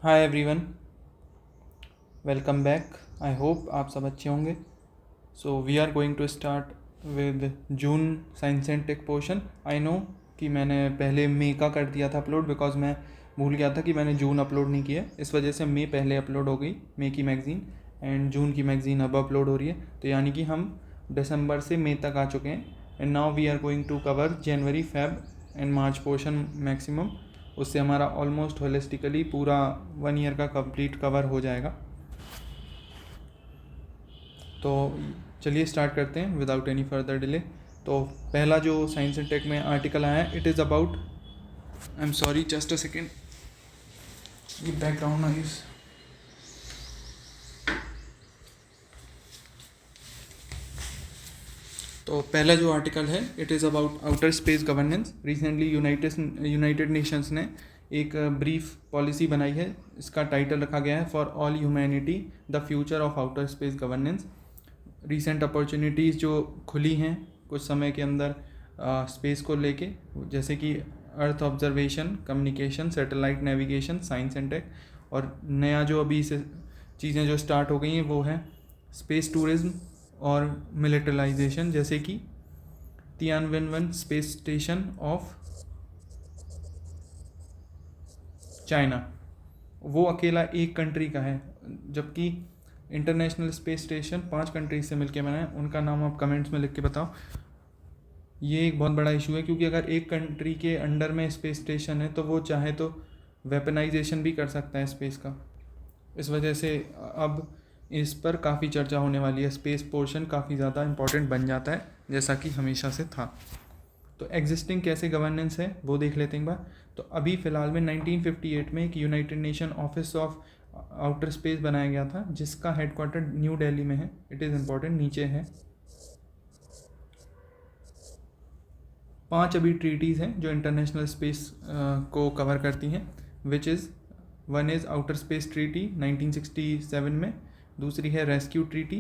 Hi everyone, welcome back. I hope आप सब अच्छे होंगे। So we are going to start with June science and tech portion. I know कि मैंने पहले मई का कर दिया था अपलोड, बिकॉज मैं भूल गया था कि मैंने जून अपलोड नहीं किया। इस वजह से मई पहले अपलोड हो गई, मई की मैगज़ीन, एंड जून की मैगज़ीन अब अपलोड हो रही है। तो यानी कि हम दिसंबर से मई तक आ चुके हैं। And now we are going to cover January, Feb and March portion maximum. उससे हमारा ऑलमोस्ट होलिस्टिकली पूरा 1 ईयर का कंप्लीट कवर हो जाएगा। तो चलिए स्टार्ट करते हैं विदाउट एनी फर्दर डिले। तो पहला जो साइंस एंड टेक में आर्टिकल आया है, it is about, I am sorry just a second, ये बैकग्राउंड नॉइज। तो पहला जो आर्टिकल है, it is about outer space governance. Recently United Nations ने एक ब्रीफ पॉलिसी बनाई है। इसका टाइटल रखा गया है for all humanity the future of outer space governance. Recent opportunities जो खुली हैं कुछ समय के अंदर स्पेस को लेके, जैसे कि earth observation, communication, satellite navigation, science and tech. और नया जो अभी से चीज़ें जो स्टार्ट हो गई हैं वो है स्पेस टूरिज्म और मिलिटराइजेशन, जैसे कि Tianwen space station of China, वो अकेला एक कंट्री का है, जबकि इंटरनेशनल स्पेस स्टेशन 5 कंट्रीज से मिलके बना है। उनका नाम आप कमेंट्स में लिख के बताओ। ये एक बहुत बड़ा इशू है, क्योंकि अगर एक कंट्री के अंडर में स्पेस स्टेशन है तो वो चाहे तो वेपनाइजेशन भी कर सकता है स्पेस का। इस वजह से अब इस पर काफ़ी चर्चा होने वाली है। स्पेस पोर्शन काफ़ी ज़्यादा इंपॉर्टेंट बन जाता है, जैसा कि हमेशा से था। तो एग्जिस्टिंग कैसे गवर्नेंस है वो देख लेते हैं एक बार। तो अभी फ़िलहाल में 1958 में एक United nation office of outer space बनाया गया था, जिसका हेडक्वार्टर न्यू दिल्ली में है। इट इज़ इम्पॉर्टेंट, नीचे है 5 अभी ट्रीटीज़ हैं जो इंटरनेशनल स्पेस को कवर करती हैं, which is one is outer space treaty 1967 में, दूसरी है रेस्क्यू ट्रीटी,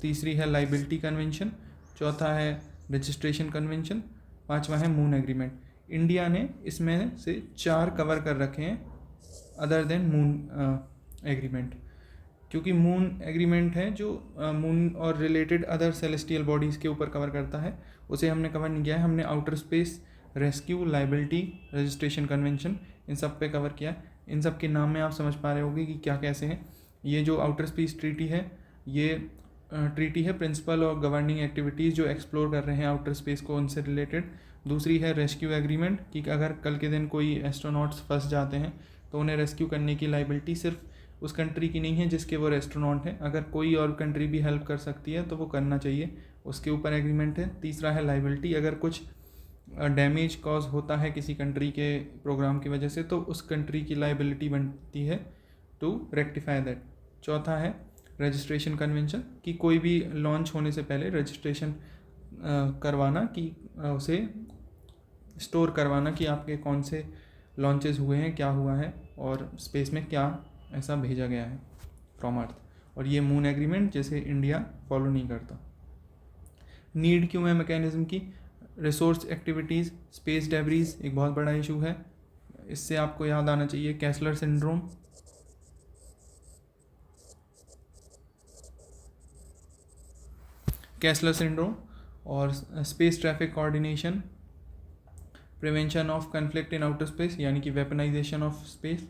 तीसरी है लाइबिलिटी कन्वेंशन, चौथा है रजिस्ट्रेशन कन्वेंशन, पांचवा है मून एग्रीमेंट। इंडिया ने इसमें से 4 कवर कर रखे हैं अदर देन मून एग्रीमेंट, क्योंकि मून एग्रीमेंट है जो मून और रिलेटेड अदर सेलेस्टियल बॉडीज़ के ऊपर कवर करता है, उसे हमने कवर नहीं किया है। हमने outer space, rescue, liability, registration convention, इन सब पे कवर किया है। इन सब के नाम में आप समझ पा रहे होंगे कि क्या कैसे हैं। ये जो आउटर स्पेस ट्रीटी है, ये ट्रीटी है प्रिंसिपल और गवर्निंग एक्टिविटीज़ जो एक्सप्लोर कर रहे हैं आउटर स्पेस को, उनसे रिलेटेड। दूसरी है रेस्क्यू एग्रीमेंट, कि अगर कल के दिन कोई एस्ट्रोनॉट्स फंस जाते हैं तो उन्हें रेस्क्यू करने की लाइबिलिटी सिर्फ उस कंट्री की नहीं है जिसके वो रेस्ट्रोनॉट हैं। अगर कोई और कंट्री भी हेल्प कर सकती है तो वो करना चाहिए, उसके ऊपर एग्रीमेंट है। तीसरा है लाइबिलिटी, अगर कुछ डैमेज कॉज होता है किसी कंट्री के प्रोग्राम की वजह से तो उस कंट्री की लाइबिलिटी बनती है टू रेक्टिफाई दैट। चौथा है रजिस्ट्रेशन कन्वेंशन, कि कोई भी लॉन्च होने से पहले रजिस्ट्रेशन करवाना, कि उसे स्टोर करवाना कि आपके कौन से लॉन्चेस हुए हैं, क्या हुआ है और स्पेस में क्या ऐसा भेजा गया है फ्रॉम अर्थ। और ये मून एग्रीमेंट जैसे इंडिया फॉलो नहीं करता। नीड क्यों है मैकेनिज्म की? रिसोर्स एक्टिविटीज़, स्पेस डेब्रीज एक बहुत बड़ा इशू है। इससे आपको याद आना चाहिए कैसलर सिंड्रोम, कैसलर सिंड्रोम, और space traffic coordination, prevention of conflict in outer space, यानी कि वेपनाइजेशन ऑफ स्पेस,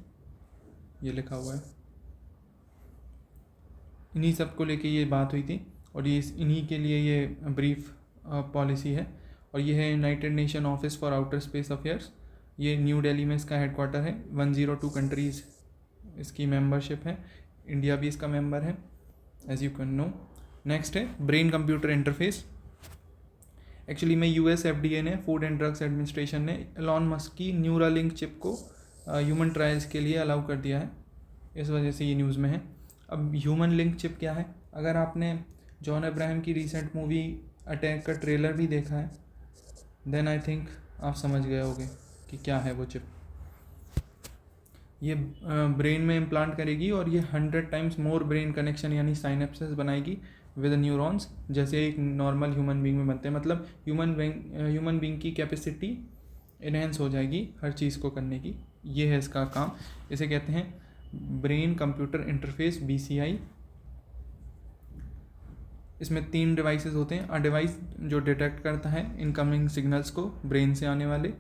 ये लिखा हुआ है। इन्हीं सब को लेके ये बात हुई थी, और ये इन्हीं के लिए ये ब्रीफ पॉलिसी है। और ये है United nation office for outer space affairs, ये न्यू दिल्ली में इसका हेडक्वार्टर है। 102 कंट्रीज़ इसकी मेंबरशिप है, इंडिया भी इसका मेंबर है, as you can know. Next है ब्रेन कंप्यूटर इंटरफेस। एक्चुअली में यूएस एफडीए ने, फूड एंड ड्रग्स एडमिनिस्ट्रेशन ने, एलॉन मस्क की न्यूरालिंक चिप को ह्यूमन ट्रायल्स के लिए अलाउ कर दिया है, इस वजह से ये न्यूज़ में है। अब ह्यूमन लिंक चिप क्या है? अगर आपने जॉन अब्राहम की रिसेंट मूवी अटैक का ट्रेलर भी देखा है, देन आई थिंक आप समझ गए होंगे कि क्या है वो चिप। ये ब्रेन में इम्प्लांट करेगी और ये 100 टाइम्स मोर ब्रेन कनेक्शन यानी साइनेप्सेस बनाएगी विद न्यूरॉन्स, जैसे एक नॉर्मल ह्यूमन बींग में बनते हैं। मतलब ह्यूमन बींग की कैपेसिटी इनहेंस हो जाएगी हर चीज़ को करने की। ये है इसका काम। इसे कहते हैं ब्रेन कंप्यूटर इंटरफेस, BCI। इसमें 3 डिवाइसेस होते हैं। डिवाइस जो डिटेक्ट करता है इनकमिंग सिग्नल्स को ब्रेन से आने वाले,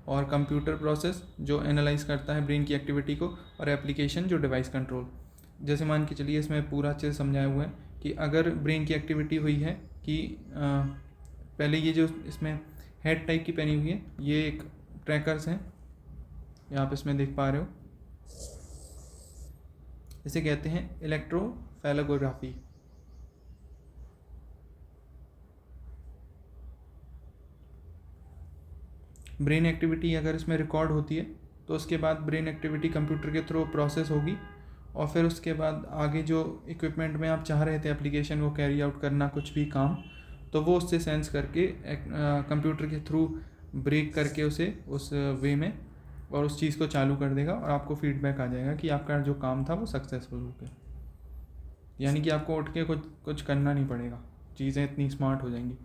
और कंप्यूटर प्रोसेस जो एनालाइज करता है ब्रेन की एक्टिविटी को, और एप्लीकेशन जो डिवाइस कंट्रोल। जैसे मान के चलिए इसमें पूरा अच्छे से समझाया हुआ है कि अगर ब्रेन की एक्टिविटी हुई है कि पहले ये जो इसमें हेड टाइप की पहनी हुई है, ये एक ट्रैकर्स हैं, ये आप इसमें देख पा रहे हो। इसे कहते हैं इलेक्ट्रोफेलोग्राफी। ब्रेन एक्टिविटी अगर इसमें रिकॉर्ड होती है तो उसके बाद ब्रेन एक्टिविटी कंप्यूटर के थ्रू प्रोसेस होगी, और फिर उसके बाद आगे जो इक्विपमेंट में आप चाह रहे थे एप्लीकेशन को कैरी आउट करना, कुछ भी काम, तो वो उससे सेंस करके कंप्यूटर के थ्रू ब्रेक करके उसे उस वे में और उस चीज़ को चालू कर देगा, और आपको फीडबैक आ जाएगा कि आपका जो काम था वो सक्सेसफुल हो गया। यानी कि आपको उठ के कुछ करना नहीं पड़ेगा, चीज़ें इतनी स्मार्ट हो जाएंगी।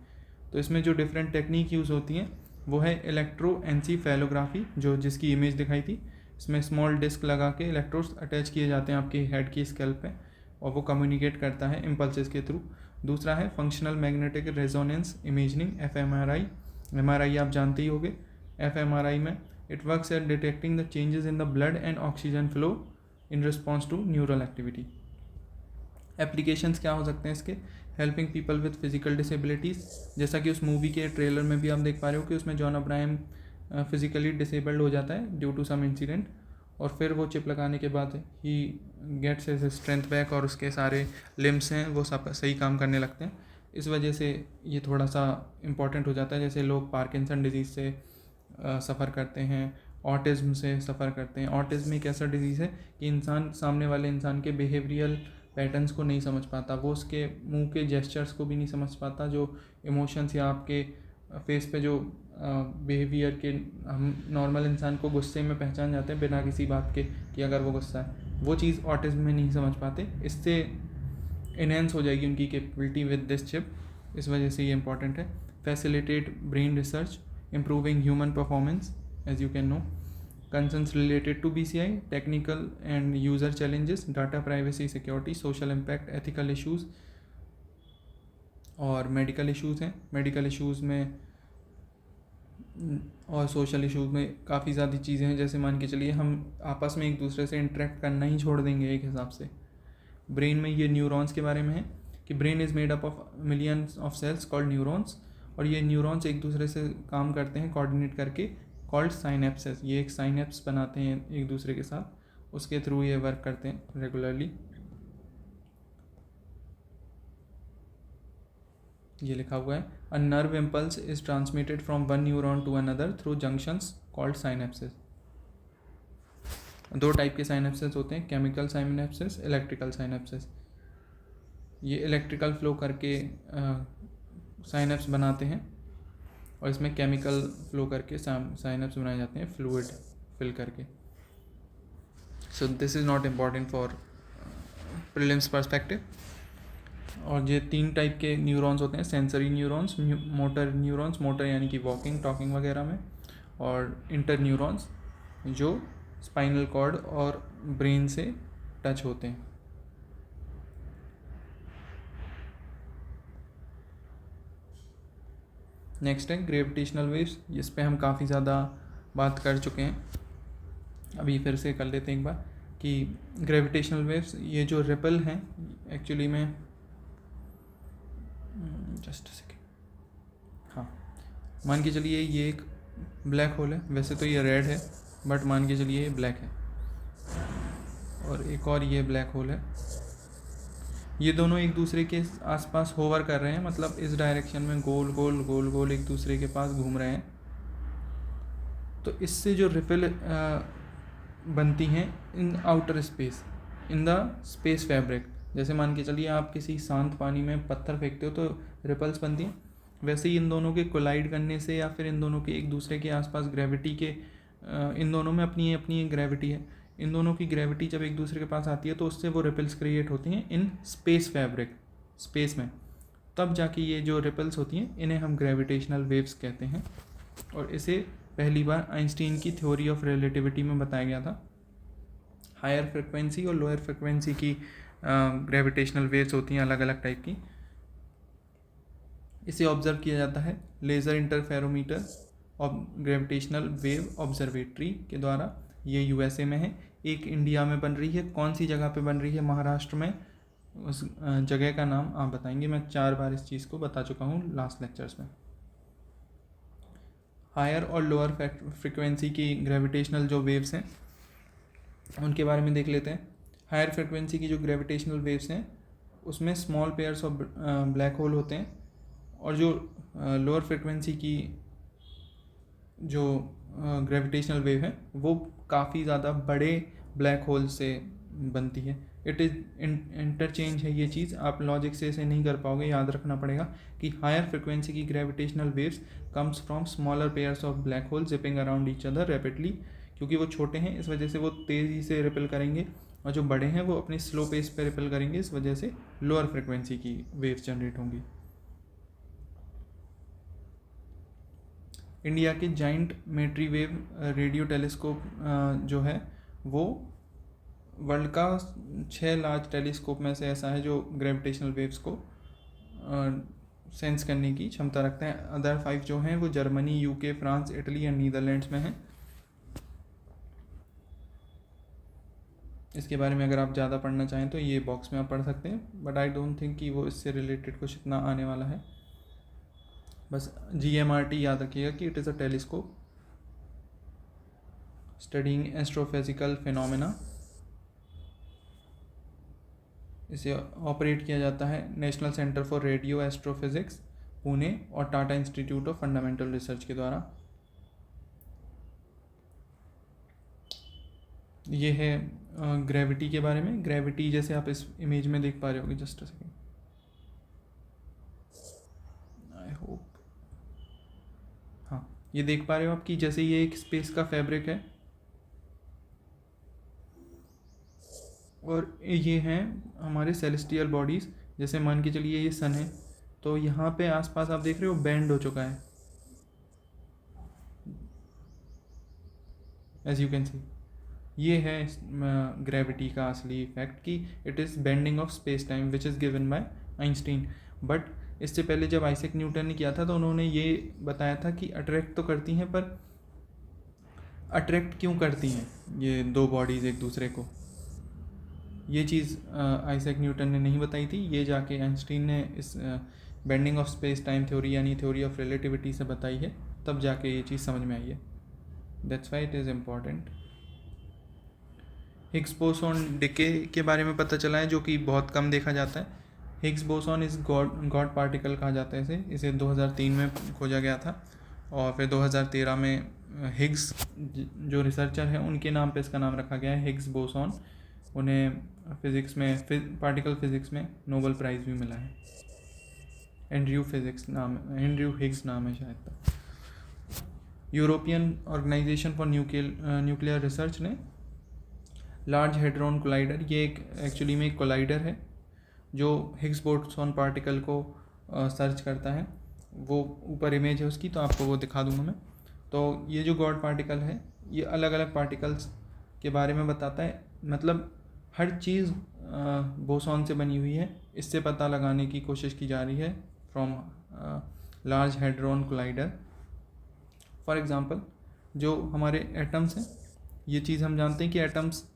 तो इसमें जो डिफरेंट टेक्निक यूज़ होती हैं वो है इलेक्ट्रोएन्सेफेलोग्राफी, जो जिसकी इमेज दिखाई थी। इसमें स्मॉल डिस्क लगा के इलेक्ट्रोड्स अटैच किए जाते हैं आपके हेड की स्कैल्प पे, और वो कम्युनिकेट करता है इम्पल्सेस के थ्रू। दूसरा है functional magnetic resonance imaging, FMRI। MRI आप जानते ही होंगे। FMRI में it works at detecting the changes in the blood and oxygen flow in response to neural activity. Applications क्या हो सकते हैं इसके? Helping people with physical disabilities, जैसा कि उस मूवी के ट्रेलर में भी आप देख पा रहे हो कि उसमें जॉन अब्राहम फिजिकली डिसेबल्ड हो जाता है ड्यू टू सम इंसिडेंट, और फिर वो चिप लगाने के बाद ही गेट्स हिज स्ट्रेंथ बैक, और उसके सारे लिम्स हैं वो सब सही काम करने लगते हैं। इस वजह से ये थोड़ा सा इम्पॉर्टेंट हो जाता है। जैसे लोग पार्किंसन डिजीज़ से सफ़र करते हैं, ऑटिज़म से सफ़र करते हैं। ऑटिज़म एक ऐसा डिजीज़ है कि इंसान सामने वाले इंसान के बिहेवियरल पैटर्न्स को नहीं समझ पाता, वो उसके मुंह के जेस्चर्स को भी नहीं समझ पाता, जो इमोशंस या आपके फेस पे जो बिहेवियर के हम नॉर्मल इंसान को गुस्से में पहचान जाते हैं बिना किसी बात के कि अगर वो गुस्सा है, वो चीज़ ऑटिज्म में नहीं समझ पाते। इससे इनहेंस हो जाएगी उनकी कैपेबिलिटी विद दिस चिप, इस वजह से ये इंपॉर्टेंट है। Facilitate brain research, improving human performance as you can know. Concerns related to BCI, technical and user challenges, data privacy, security, social impact, ethical issues और medical issues हैं। Medical issues में और social issues में काफ़ी ज़्यादा चीज़ें हैं। जैसे मान के चलिए हम आपस में एक दूसरे से इंटरेक्ट करना ही छोड़ देंगे एक हिसाब से। ब्रेन में ये न्यूरॉन्स के बारे में है कि brain is made up of millions of cells called neurons, और ये न्यूरॉन्स एक दूसरे से काम करते हैं कोऑर्डिनेट करके, कॉल्ड साइनेप्सेस। ये एक साइनेप्स बनाते हैं एक दूसरे के साथ, उसके थ्रू ये वर्क करते हैं रेगुलरली। ये लिखा हुआ है a nerve impulse is transmitted from one neuron to another through junctions called synapses. 2 type के साइनेप्सेस होते हैं, केमिकल साइनेप्सेस, इलेक्ट्रिकल साइनेप्सेस। ये इलेक्ट्रिकल फ्लो करके साइनेप्स बनाते हैं, और इसमें केमिकल फ्लो करके साइनेप्स बनाए जाते हैं फ्लूइड फिल करके। So this is not important for prelims perspective. और ये 3 टाइप के न्यूरॉन्स होते हैं, sensory neurons, motor neurons, motor यानी कि वॉकिंग टॉकिंग वगैरह में, और इंटर न्यूरॉन्स जो स्पाइनल कॉर्ड और ब्रेन से टच होते हैं। नेक्स्ट है ग्रेविटेशनल वेव्स, जिस पे हम काफ़ी ज़्यादा बात कर चुके हैं, अभी फिर से कर लेते हैं एक बार कि ग्रेविटेशनल वेव्स ये जो रिपल हैं एक्चुअली में, जस्ट सेकेंड, हाँ, मान के चलिए ये एक ब्लैक होल है, वैसे तो ये रेड है बट मान के चलिए ये ब्लैक है, और एक और ये ब्लैक होल है। ये दोनों एक दूसरे के आसपास होवर कर रहे हैं, मतलब इस डायरेक्शन में गोल गोल गोल गोल एक दूसरे के पास घूम रहे हैं। तो इससे जो रिपल बनती हैं इन outer space, in the space fabric, जैसे मान के चलिए आप किसी शांत पानी में पत्थर फेंकते हो तो रिपल्स बनती हैं, वैसे ही इन दोनों के कोलाइड करने से या फिर इन दोनों के एक दूसरे के आसपास ग्रेविटी के इन दोनों में अपनी अपनी ग्रेविटी है, इन दोनों की ग्रेविटी जब एक दूसरे के पास आती है तो उससे वो रिपल्स क्रिएट होती हैं इन स्पेस फैब्रिक, स्पेस में। तब जाके ये जो रिपल्स होती हैं इन्हें हम ग्रेविटेशनल वेव्स कहते हैं, और इसे पहली बार आइंस्टीन की थ्योरी ऑफ रिलेटिविटी में बताया गया था। हायर फ्रिक्वेंसी और लोअर फ्रिक्वेंसी की ग्रेविटेशनल वेव्स होती हैं अलग अलग टाइप की। इसे ऑब्जर्व किया जाता है लेज़र इंटरफेरोमीटर और ग्रेविटेशनल वेव ऑब्जर्वेटरी के द्वारा। ये यूएसए में है, एक इंडिया में बन रही है। कौन सी जगह पे बन रही है? महाराष्ट्र में। उस जगह का नाम आप बताएंगे। मैं 4 बार इस चीज़ को बता चुका हूँ लास्ट लेक्चर्स में। हायर और लोअर फ्रिक्वेंसी की ग्रेविटेशनल जो वेव्स हैं उनके बारे में देख लेते हैं। हायर फ्रिक्वेंसी की जो ग्रेविटेशनल वेव्स हैं उसमें small pairs of black whole होते हैं, और जो लोअर फ्रिक्वेंसी की जो ग्रेविटेशनल वेव है वो काफ़ी ज़्यादा बड़े ब्लैक होल से बनती है। इट इज़ इंटरचेंज है ये चीज़, आप लॉजिक से इसे नहीं कर पाओगे। याद रखना पड़ेगा कि हायर फ्रिक्वेंसी की gravitational waves comes from smaller pairs of black hole zipping around each other rapidly. क्योंकि वो छोटे हैं इस वजह से वो तेज़ी से रिपेल करेंगे, और जो बड़े हैं वो अपनी स्लो पेस पे रिपेल करेंगे, इस वजह से लोअर फ्रिक्वेंसी की वेव्स जनरेट होंगी। इंडिया के जाइंट मेट्री वेव रेडियो टेलीस्कोप जो है वो वर्ल्ड का 6 लार्ज टेलीस्कोप में से ऐसा है जो ग्रेविटेशनल वेव्स को सेंस करने की क्षमता रखते हैं। अदर 5 जो हैं वो Germany, UK, France, Italy and Netherlands में हैं। इसके बारे में अगर आप ज़्यादा पढ़ना चाहें तो ये बॉक्स में आप पढ़ सकते हैं, बट आई डोंट थिंक कि वो इससे रिलेटेड कुछ इतना आने वाला है। बस GMRT याद रखिएगा कि it is a telescope studying astrophysical phenomena. इसे ऑपरेट किया जाता है National Centre for Radio Astrophysics Pune और Tata Institute of Fundamental Research के द्वारा। ये है ग्रेविटी के बारे में। ग्रेविटी जैसे आप इस इमेज में देख पा रहे होगे, just a second, I hope, हाँ ये देख पा रहे हो आप कि जैसे ये एक स्पेस का फैब्रिक है और ये हैं हमारे सेलेस्टियल बॉडीज़। जैसे मान के चलिए ये सन है, तो यहाँ पे आसपास आप देख रहे हो बैंड हो चुका है, एज यू कैन सी। ये है ग्रेविटी का असली इफेक्ट कि it is bending of space time which is given by Einstein. But इससे पहले जब आइजैक न्यूटन ने किया था तो उन्होंने ये बताया था कि अट्रैक्ट तो करती हैं, पर अट्रैक्ट क्यों करती हैं ये दो बॉडीज़ एक दूसरे को, ये चीज़ आइजैक न्यूटन ने नहीं बताई थी। ये जाके आइंस्टीन ने इस bending of space time theory यानी थ्योरी ऑफ रिलेटिविटी से बताई है, तब जाके ये चीज़ समझ में आई है। That's why it is important. Higgs boson decay के बारे में पता चला है, जो कि बहुत कम देखा जाता है। हिग्स बोसॉन इस गॉड पार्टिकल कहा जाता है इसे 2003 में खोजा गया था, और फिर 2013 में हिग्स जो रिसर्चर हैं उनके नाम पे इसका नाम रखा गया है हिग्स बोसॉन। उन्हें फिज़िक्स में पार्टिकल फिज़िक्स में नोबेल प्राइज़ भी मिला है। एंड्रयू हिग्स नाम है शायद तक। European organization for nuclear research ने लार्ज हेड्रॉन कोलाइडर, ये एक एक्चुअली में एक कोलाइडर है जो हिग्स बोसॉन पार्टिकल को सर्च करता है। वो ऊपर इमेज है उसकी, तो आपको वो दिखा दूंगा मैं। तो ये जो गॉड पार्टिकल है ये अलग अलग पार्टिकल्स के बारे में बताता है, मतलब हर चीज़ बोसॉन से बनी हुई है, इससे पता लगाने की कोशिश की जा रही है from large hadron collider. For example जो हमारे एटम्स हैं, ये चीज़ हम जानते हैं कि एटम्स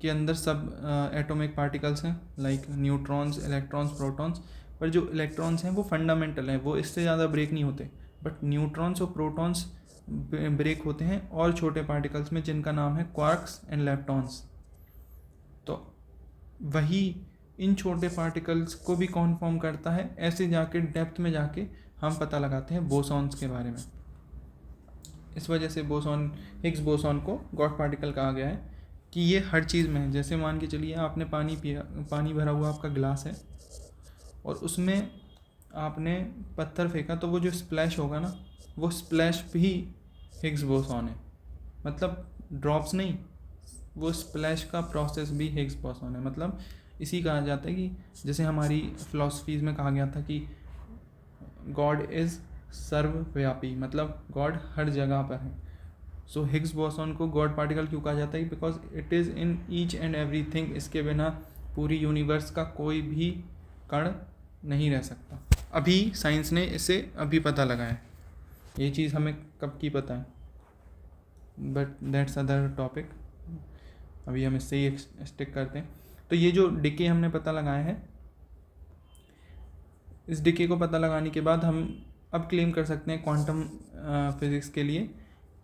के अंदर सब एटॉमिक पार्टिकल्स हैं, लाइक न्यूट्रॉन्स, इलेक्ट्रॉन्स, प्रोटॉन्स। पर जो इलेक्ट्रॉन्स हैं वो फंडामेंटल हैं, वो इससे ज़्यादा ब्रेक नहीं होते। बट न्यूट्रॉन्स और प्रोटॉन्स ब्रेक होते हैं और छोटे पार्टिकल्स में, जिनका नाम है क्वार्क्स एंड लेप्टॉन्स। तो वही इन छोटे पार्टिकल्स को भी कौन फॉर्म करता है, ऐसे जाके डेप्थ में जाके हम पता लगाते हैं बोसॉन्स के बारे में। इस वजह से हिग्स बोसॉन को गॉड पार्टिकल कहा गया है कि ये हर चीज़ में है। जैसे मान के चलिए आपने पानी पिया, पानी भरा हुआ आपका गिलास है और उसमें आपने पत्थर फेंका, तो वो जो स्प्लैश होगा ना, वो स्प्लैश भी हिग्स बोसॉन है। मतलब ड्रॉप्स नहीं, वो स्प्लैश का प्रोसेस भी हिग्स बोसॉन है। मतलब इसी कहा जाता है कि जैसे हमारी फिलॉसफीज़ में कहा गया था कि गॉड इज़ सर्वव्यापी, मतलब गॉड हर जगह पर है। सो हिग्स बोसॉन को गॉड पार्टिकल क्यों कहा जाता है? Because it is in each and everything. इसके बिना पूरी यूनिवर्स का कोई भी कण नहीं रह सकता। अभी साइंस ने इसे अभी पता लगाया है, ये चीज़ हमें कब की पता है, बट दैट्स अदर टॉपिक। अभी हम इससे ही स्टिक करते हैं। तो ये जो डिके हमने पता लगाया है, इस डिके को पता लगाने के बाद हम अब क्लेम कर सकते हैं क्वांटम फिजिक्स के लिए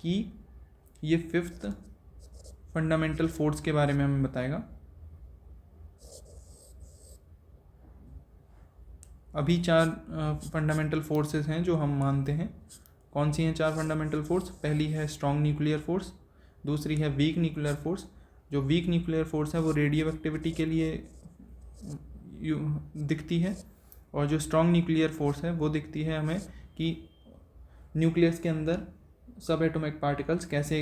कि ये 5th फंडामेंटल फोर्स के बारे में हमें बताएगा। अभी 4 फंडामेंटल फोर्सेस हैं जो हम मानते हैं। कौन सी हैं 4 फंडामेंटल फोर्स? पहली है स्ट्रॉन्ग न्यूक्लियर फोर्स, दूसरी है वीक न्यूक्लियर फोर्स। जो वीक न्यूक्लियर फोर्स है वो रेडियो एक्टिविटी के लिए दिखती है, और जो स्ट्रॉन्ग न्यूक्लियर फोर्स है वो दिखती है हमें कि न्यूक्लियस के अंदर सब एटॉमिक पार्टिकल्स कैसे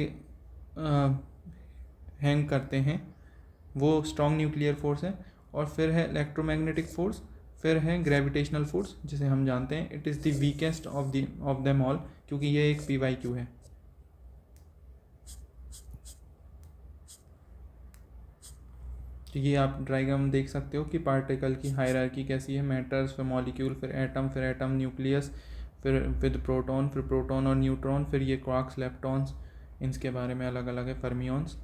हैंग करते हैं, वो स्ट्रॉन्ग न्यूक्लियर फोर्स है। और फिर है इलेक्ट्रोमैग्नेटिक फोर्स, फिर है ग्रेविटेशनल फोर्स, जिसे हम जानते हैं it is the weakest of them all, क्योंकि ये एक PYQ है। तो ये आप डायग्राम देख सकते हो कि पार्टिकल की हायरार्की कैसी है। मैटर्स, फिर मॉलिक्यूल, फिर एटम न्यूक्लियस, फिर विद प्रोटॉन, फिर प्रोटॉन और न्यूट्रॉन, फिर ये क्वार्क्स, लेप्टॉन्स, इनके बारे में अलग अलग है, फर्मियंस।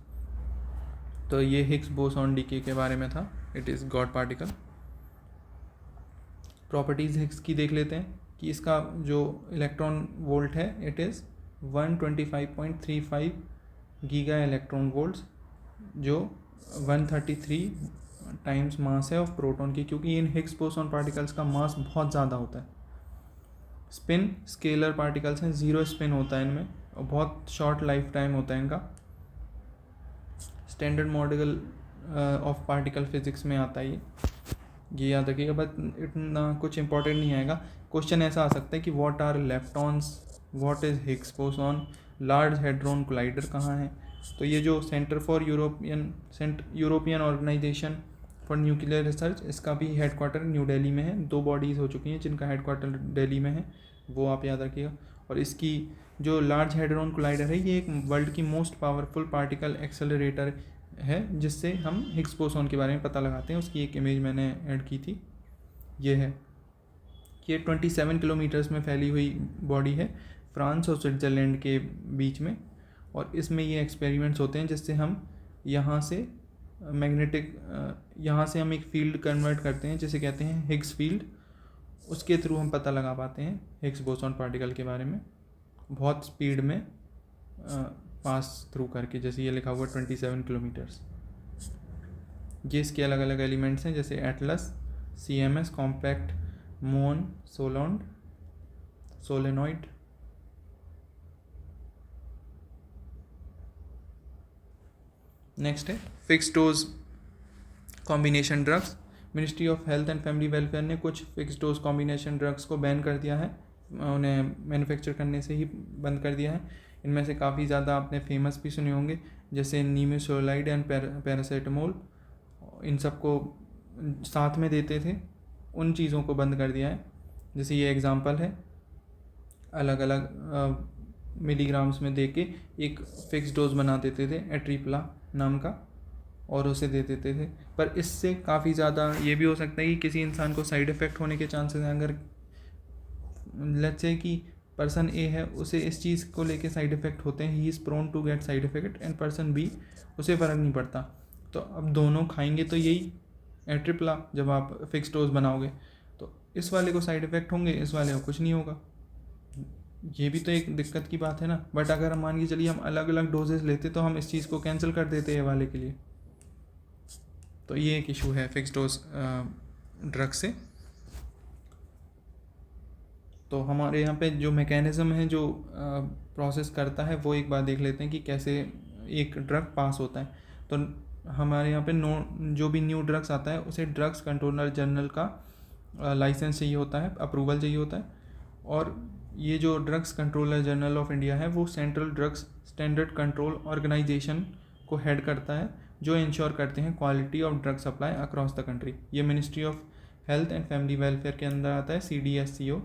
तो ये हिग्स बोसॉन डीके के बारे में था, it is God particle. Properties Higgs की देख लेते हैं कि इसका जो इलेक्ट्रॉन वोल्ट है it is 125.35 giga electron volts, जो 133 टाइम्स मास है ऑफ प्रोटॉन की, क्योंकि इन हिग्स बोसॉन पार्टिकल्स का मास बहुत ज़्यादा होता है। स्पिन स्केलर पार्टिकल्स हैं, 0 स्पिन होता है इनमें, और बहुत शॉर्ट लाइफ टाइम होता है इनका। Standard model of particle physics में आता है ये याद रखिएगा, बट इतना कुछ इंपॉर्टेंट नहीं आएगा। क्वेश्चन ऐसा आ सकता है कि what are leptons, what is Higgs boson, large hadron collider कहाँ है? तो ये जो centre for European organization for nuclear research, इसका भी हेडक्वार्टर न्यू दिल्ली में है। 2 बॉडीज़ हो चुकी हैं जिनका हेडक्वार्टर दिल्ली में है, वो आप याद रखिएगा। और इसकी जो लार्ज हेड्रॉन कोलाइडर है, ये एक वर्ल्ड की मोस्ट पावरफुल पार्टिकल एक्सेलरेटर है, जिससे हम हिग्स बोसॉन के बारे में पता लगाते हैं। उसकी एक इमेज मैंने ऐड की थी, ये है। ये 27 किलोमीटर्स में फैली हुई बॉडी है, फ्रांस और स्विट्ज़रलैंड के बीच में। और इसमें ये एक्सपेरिमेंट्स होते हैं जिससे हम यहाँ से यहाँ से हम एक फील्ड कन्वर्ट करते हैं जिसे कहते हैं हिग्स फील्ड। उसके थ्रू हम पता लगा पाते हैं हिग्स बोसॉन पार्टिकल के बारे में, बहुत स्पीड में पास थ्रू करके। जैसे ये लिखा हुआ 27 किलोमीटर्स। ये इसके अलग अलग एलिमेंट्स हैं, जैसे एटलस, CMS, कॉम्पैक्ट, मोन, सोलॉन्ड, सोलेनॉइड। नेक्स्ट है fix dose combination drugs. Ministry of Health and Family welfare ने कुछ फिक्स डोज कॉम्बिनेशन ड्रग्स को बैन कर दिया है, उन्हें मैन्युफैक्चर करने से ही बंद कर दिया है। इनमें से काफ़ी ज़्यादा आपने फेमस भी सुने होंगे, जैसे नीमेसोलाइड एंड पैरासीटामोल। इन सबको साथ में देते थे, उन चीज़ों को बंद कर दिया है। जैसे ये एग्जांपल है, अलग अलग मिलीग्राम्स में दे के एक फ़िक्स डोज बना देते थे एट्रिप्ला नाम का, और उसे दे देते थे। पर इससे काफ़ी ज़्यादा ये भी हो सकता है कि किसी इंसान को साइड इफ़ेक्ट होने के चांसेस हैं। अगर लेट्स से कि पर्सन ए है, उसे इस चीज़ को लेके साइड इफ़ेक्ट होते हैं, he is prone to get side effect, and person be उसे फ़र्क नहीं पड़ता, तो अब दोनों खाएंगे तो यही एट्रिप्ला। जब आप फिक्स डोज बनाओगे तो इस वाले को साइड इफ़ेक्ट होंगे, इस वाले को कुछ नहीं होगा। ये भी तो एक दिक्कत की बात है ना। बट अगर हम मान के चलिए हम अलग अलग डोजेस लेते तो हम इस चीज़ को कैंसिल कर देते ये वाले के लिए। तो ये एक इशू है फिक्स डोज ड्रग से। तो हमारे यहाँ पे जो मैकेनिज़्म है जो प्रोसेस करता है, वो एक बार देख लेते हैं कि कैसे एक ड्रग पास होता है। तो हमारे यहाँ पे जो भी न्यू ड्रग्स आता है उसे ड्रग्स कंट्रोलर जनरल का लाइसेंस चाहिए होता है, अप्रूवल चाहिए होता है। और ये जो Drugs Controller General of India है वो Central Drugs Standard Control Organisation को हेड करता है, जो इंश्योर करते हैं quality of drug supply across the country. ये Ministry of Health and Family Welfare के अंदर आता है, CDSCO।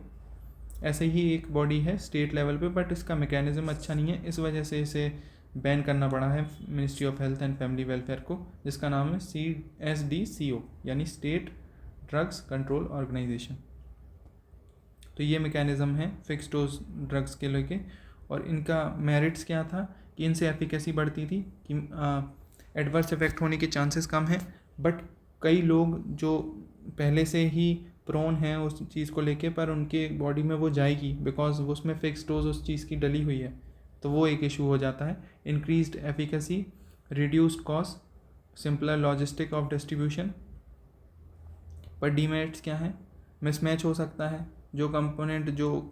ऐसे ही एक बॉडी है स्टेट लेवल पे, बट इसका मैकेनिज्म अच्छा नहीं है, इस वजह से इसे बैन करना पड़ा है ministry of Health and Family welfare को, जिसका नाम है CSDCO यानी स्टेट ड्रग्स कंट्रोल ऑर्गेनाइजेशन। तो ये मैकेनिज्म है फिक्स डोज ड्रग्स के लेके। और इनका मेरिट्स क्या था कि इनसे एफिकेसी बढ़ती थी, कि एडवर्स इफेक्ट होने के चांसेस कम हैं, बट कई लोग जो पहले से ही प्रोन हैं उस चीज़ को लेके, पर उनके बॉडी में वो जाएगी बिकॉज उसमें फिक्स डोज उस चीज़ की डली हुई है, तो वो एक इशू हो जाता है। Increased efficacy, reduced cost, simpler logistic of distribution. पर डीमेरिट्स क्या है? मिसमैच हो सकता है, जो कंपोनेंट जो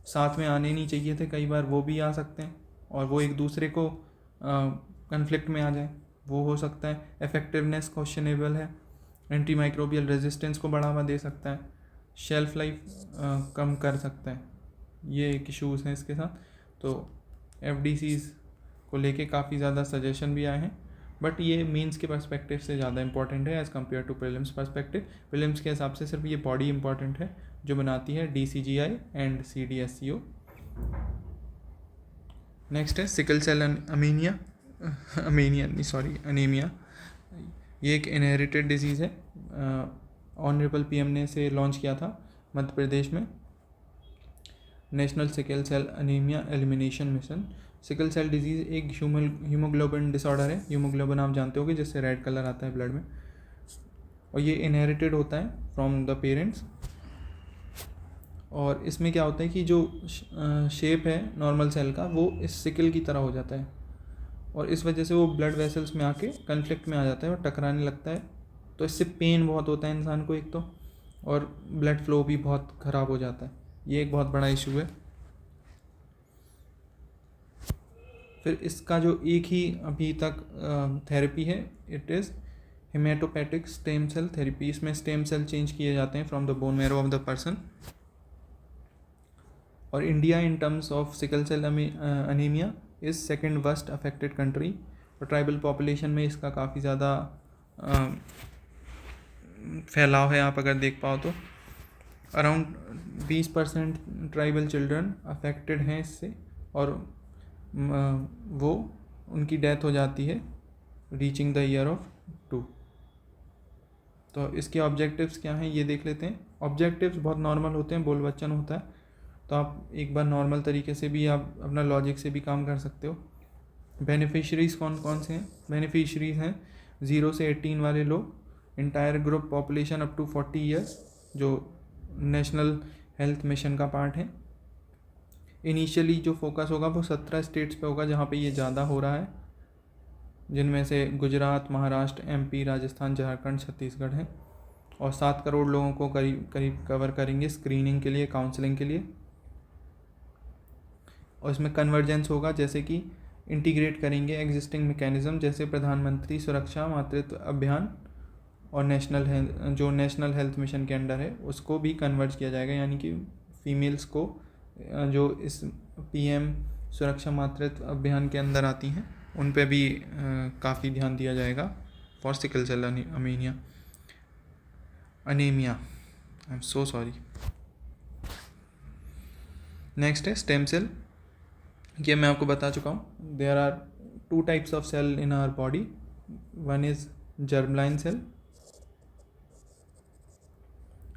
साथ में आने नहीं चाहिए थे कई बार वो भी आ सकते हैं, और वो एक दूसरे को कन्फ्लिक्ट में आ जाए, वो हो सकता है। इफेक्टिवनेस क्वेश्चनेबल है। एंटी माइक्रोबियल रेजिस्टेंस को बढ़ावा दे सकता है। शेल्फ लाइफ कम कर सकता है। ये एक इशूज़ हैं इसके साथ। तो FDCs को लेके काफ़ी ज़्यादा सजेशन भी आए हैं, बट ये मीन्स के पर्सपेक्टिव से ज़्यादा इंपॉर्टेंट है as compare to prelims perspective. Prelims के हिसाब से सिर्फ ये बॉडी इंपॉर्टेंट है जो बनाती है DCGI एंड CDSCO। नेक्स्ट है सिकल सेल अनीमिया। ये एक इनहेरिटेड डिजीज़ है। ऑनरेबल PM ने इसे लॉन्च किया था मध्य प्रदेश में, national sickle cell anaemia elimination mission. Sickle cell disease एक हीमोग्लोबिन डिसऑर्डर है। हीमोग्लोबिन आप जानते होंगे जिससे रेड कलर आता है ब्लड में, और ये इनहेरिटेड होता है फ्रॉम द पेरेंट्स। और इसमें क्या होता है कि जो शेप है नॉर्मल सेल का वो इस सिकल की तरह हो जाता है, और इस वजह से वो ब्लड वेसल्स में आके कन्फ्लिक्ट में आ जाता है और टकराने लगता है। तो इससे पेन बहुत होता है इंसान को एक तो, और ब्लड फ्लो भी बहुत ख़राब हो जाता है। ये एक बहुत बड़ा इशू है। फिर इसका जो एक ही अभी तक थेरेपी है, it is haematopoietic stem cell therapy. इसमें स्टेम सेल चेंज किए जाते हैं from the bone marrow of the person. और India in terms of sickle cell anaemia is second worst affected country. और ट्राइबल पॉपुलेशन में इसका काफ़ी ज़्यादा फैलाव है। आप अगर देख पाओ तो अराउंड 20% ट्राइबल चिल्ड्रन अफेक्टेड हैं इससे, और वो उनकी डेथ हो जाती है रीचिंग द ईयर ऑफ 2। तो इसके ऑब्जेक्टिव्स क्या हैं ये देख लेते हैं। ऑब्जेक्टिव्स बहुत नॉर्मल होते हैं, बोल बच्चन होता है, तो आप एक बार नॉर्मल तरीके से भी आप अपना लॉजिक से भी काम कर सकते हो। बेनिफिशरीज कौन कौन से हैं? बेनिफिशरीज हैं 0 से 18 वाले लोग, entire group population up to 40 years, जो नेशनल हेल्थ मिशन का पार्ट है। इनिशियली जो फोकस होगा वो 17 स्टेट्स पे होगा जहाँ पे ये ज़्यादा हो रहा है, जिनमें से गुजरात, महाराष्ट्र, MP, राजस्थान, झारखंड, छत्तीसगढ़ हैं। और 7 करोड़ लोगों को करीब करीब कवर करेंगे स्क्रीनिंग के लिए, काउंसलिंग के लिए। और इसमें कन्वर्जेंस होगा, जैसे कि इंटीग्रेट करेंगे एग्जिस्टिंग मैकेनिज्म, जैसे प्रधानमंत्री सुरक्षा मातृत्व अभियान और नेशनल हेल्थ मिशन के अंडर है उसको भी कन्वर्ज किया जाएगा, यानी कि फीमेल्स को जो इस PM सुरक्षा मातृत्व अभियान के अंदर आती हैं उन पे भी काफ़ी ध्यान दिया जाएगा for sickle cell anaemia. I am so sorry. Next है स्टेम सेल। ये मैं आपको बता चुका हूँ। There are 2 types of cell in our body. One is germline cell,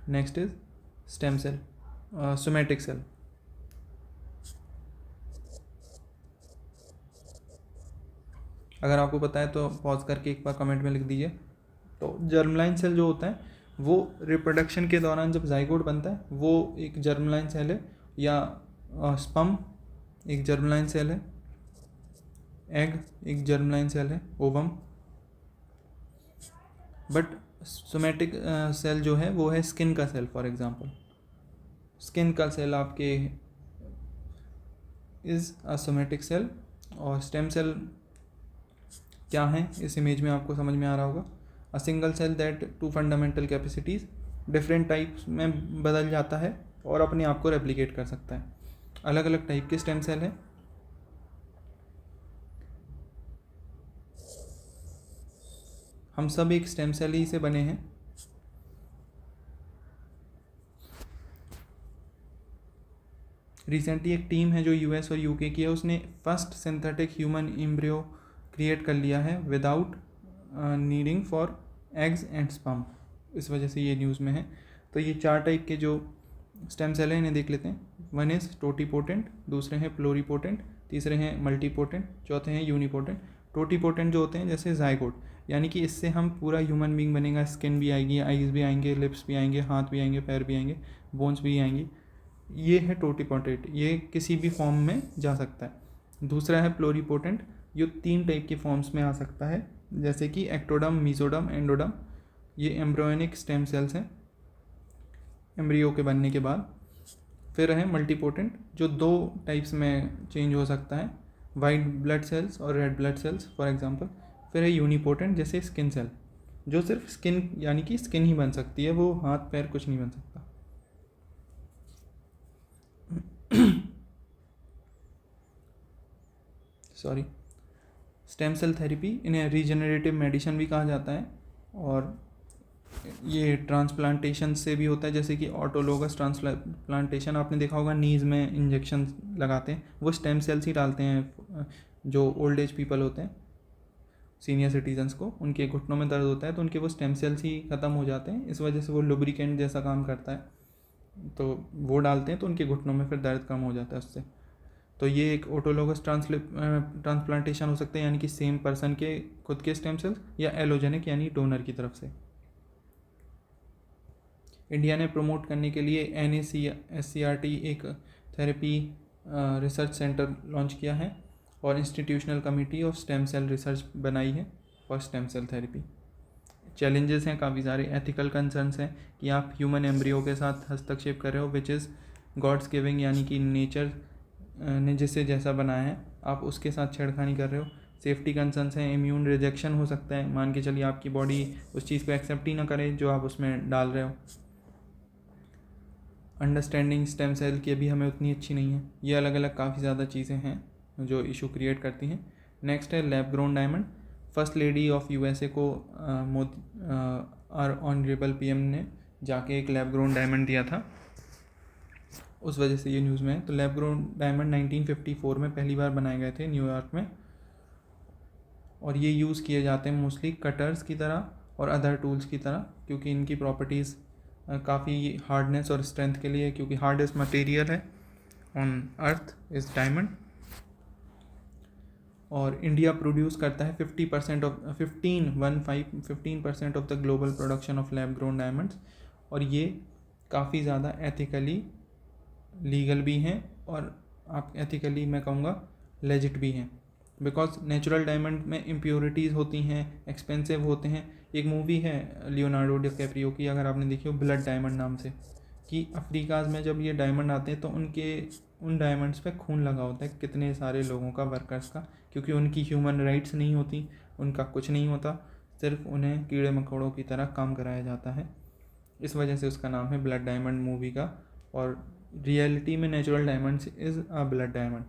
next is stem cell, somatic cell. अगर आपको पता है तो पॉज करके एक बार कमेंट में लिख दीजिए। तो जर्मलाइन सेल जो होता है वो रिप्रोडक्शन के दौरान जब जाइगोट बनता है वो एक जर्मलाइन सेल है, या स्पर्म एक जर्मलाइन सेल है, एग एक जर्मलाइन सेल है, ओवम। बट सोमैटिक सेल जो है वो है स्किन का सेल। फॉर एग्जांपल स्किन का सेल आपके इज़ अ सोमैटिक सेल। और स्टेम सेल क्या है इस इमेज में आपको समझ में आ रहा होगा। A single cell that 2 fundamental capacities different types में बदल जाता है और अपने आप को रेप्लिकेट कर सकता है। अलग अलग टाइप के स्टेम सेल हैं। हम सब एक स्टेम सेल ही से बने हैं। रिसेंटली एक टीम है जो यूएस और यूके की है, उसने first synthetic human embryo create कर लिया है without needing for eggs and sperm. इस वजह से ये न्यूज़ में है। तो ये 4 टाइप के जो स्टेम सेल हैं इन्हें देख लेते हैं। वन इज़ टोटीपोटेंट, दूसरे हैं प्लोरीपोटेंट, तीसरे हैं मल्टीपोटेंट, चौथे हैं यूनिपोटेंट। टोटीपोटेंट जो होते हैं जैसे जायगोट, यानी कि इससे हम पूरा ह्यूमन बींग बनेगा, स्किन भी आएगी, आईज भी आएंगे, लिप्स भी आएंगे, हाथ भी आएंगे, पैर भी आएंगे, बोन्स भी आएंगी। ये है टोटीपोटेंट, ये किसी भी फॉर्म में जा सकता है। दूसरा है प्लोरीपोटेंट, जो 3 टाइप के फॉर्म्स में आ सकता है, जैसे कि एक्टोडम, मीजोडम, एंडोडम। ये एम्ब्रियोनिक स्टेम सेल्स हैं एम्ब्रियो के बनने के बाद। फिर है मल्टीपोटेंट, जो 2 टाइप्स में चेंज हो सकता है, वाइट ब्लड सेल्स और red blood cells for example. फिर है यूनिपोटेंट, जैसे स्किन सेल, जो सिर्फ स्किन यानी कि स्किन ही बन सकती है, वो हाथ पैर कुछ नहीं बन सकता। सॉरी। स्टेम सेल थेरेपी, इन्हें रीजनरेटिव मेडिसिन भी कहा जाता है, और ये ट्रांसप्लांटेशन से भी होता है, जैसे कि ऑटोलोगस ट्रांसप्लांटेशन आपने देखा होगा, नीज़ में इंजेक्शन लगाते हैं, वो स्टेम सेल्स ही डालते हैं। जो ओल्ड एज पीपल होते हैं, सीनियर सिटीजन्स को, उनके घुटनों में दर्द होता है तो उनके वो स्टेम सेल्स ही ख़त्म हो जाते हैं, इस वजह से वो लुब्रिकेंट जैसा काम करता है, तो वो डालते हैं तो उनके घुटनों में फिर दर्द कम हो जाता है उससे। तो ये एक ऑटोलोगस ट्रांसप्लांटेशन हो सकता है, यानी कि सेम पर्सन के खुद के स्टेम सेल्स, या एलोजेनिक यानी डोनर की तरफ से। इंडिया ने प्रमोट करने के लिए NACSCRT एक थेरेपी रिसर्च सेंटर लॉन्च किया है, और institutional committee of stem cell research बनाई है for stem cell therapy. Challenges हैं काफ़ी सारे, एथिकल कंसर्न्स हैं कि आप ह्यूमन एम्ब्रियो के साथ हस्तक्षेप कर रहे हो, विच इज़ गॉड्स गिविंग, यानी कि नेचर ने जिसे जैसा बनाया है आप उसके साथ छेड़खानी कर रहे हो। सेफ्टी कंसर्न्स हैं, इम्यून रिजेक्शन हो सकता है, मान के चलिए आपकी बॉडी उस चीज़ को एक्सेप्ट ही ना करे जो आप उसमें डाल रहे हो। अंडरस्टैंडिंग स्टेम सेल की अभी हमें उतनी अच्छी नहीं है। ये अलग अलग काफ़ी ज़्यादा चीज़ें हैं जो इशू क्रिएट करती हैं। नेक्स्ट है lab grown diamond. First lady of USA को ऑनरेबल PM ने जाके एक लैब ग्रोन डायमंड दिया था, उस वजह से ये न्यूज़ में है। तो लैब ग्रोन डायमंड 1954 में पहली बार बनाए गए थे न्यूयॉर्क में, और ये यूज़ किए जाते हैं मोस्टली कटर्स की तरह और अदर टूल्स की तरह, क्योंकि इनकी प्रॉपर्टीज़ काफ़ी हार्डनेस और स्ट्रेंथ के लिए, क्योंकि हार्डेस्ट मटेरियल है ऑन अर्थ इज़ डायमंड। और इंडिया प्रोड्यूस करता है 15% of the global production of lab grown diamonds, और ये काफ़ी ज़्यादा एथिकली लीगल भी हैं, और आप एथिकली मैं कहूँगा लेजिट भी हैं, बिकॉज नेचुरल डायमंड में इम्प्योरिटीज़ होती हैं, एक्सपेंसिव होते हैं। एक मूवी है लियोनार्डो डिकैप्रियो की, अगर आपने देखी हो, ब्लड डायमंड नाम से, कि अफ्रीकाज में जब ये डायमंड आते हैं तो उन डायमंड्स पे खून लगा होता है कितने सारे लोगों का, वर्कर्स का, क्योंकि उनकी ह्यूमन राइट्स नहीं होती, उनका कुछ नहीं होता, सिर्फ उन्हें कीड़े मकोड़ों की तरह काम कराया जाता है। इस वजह से उसका नाम है ब्लड डायमंड मूवी का। और रियलिटी में natural diamonds is a blood diamond.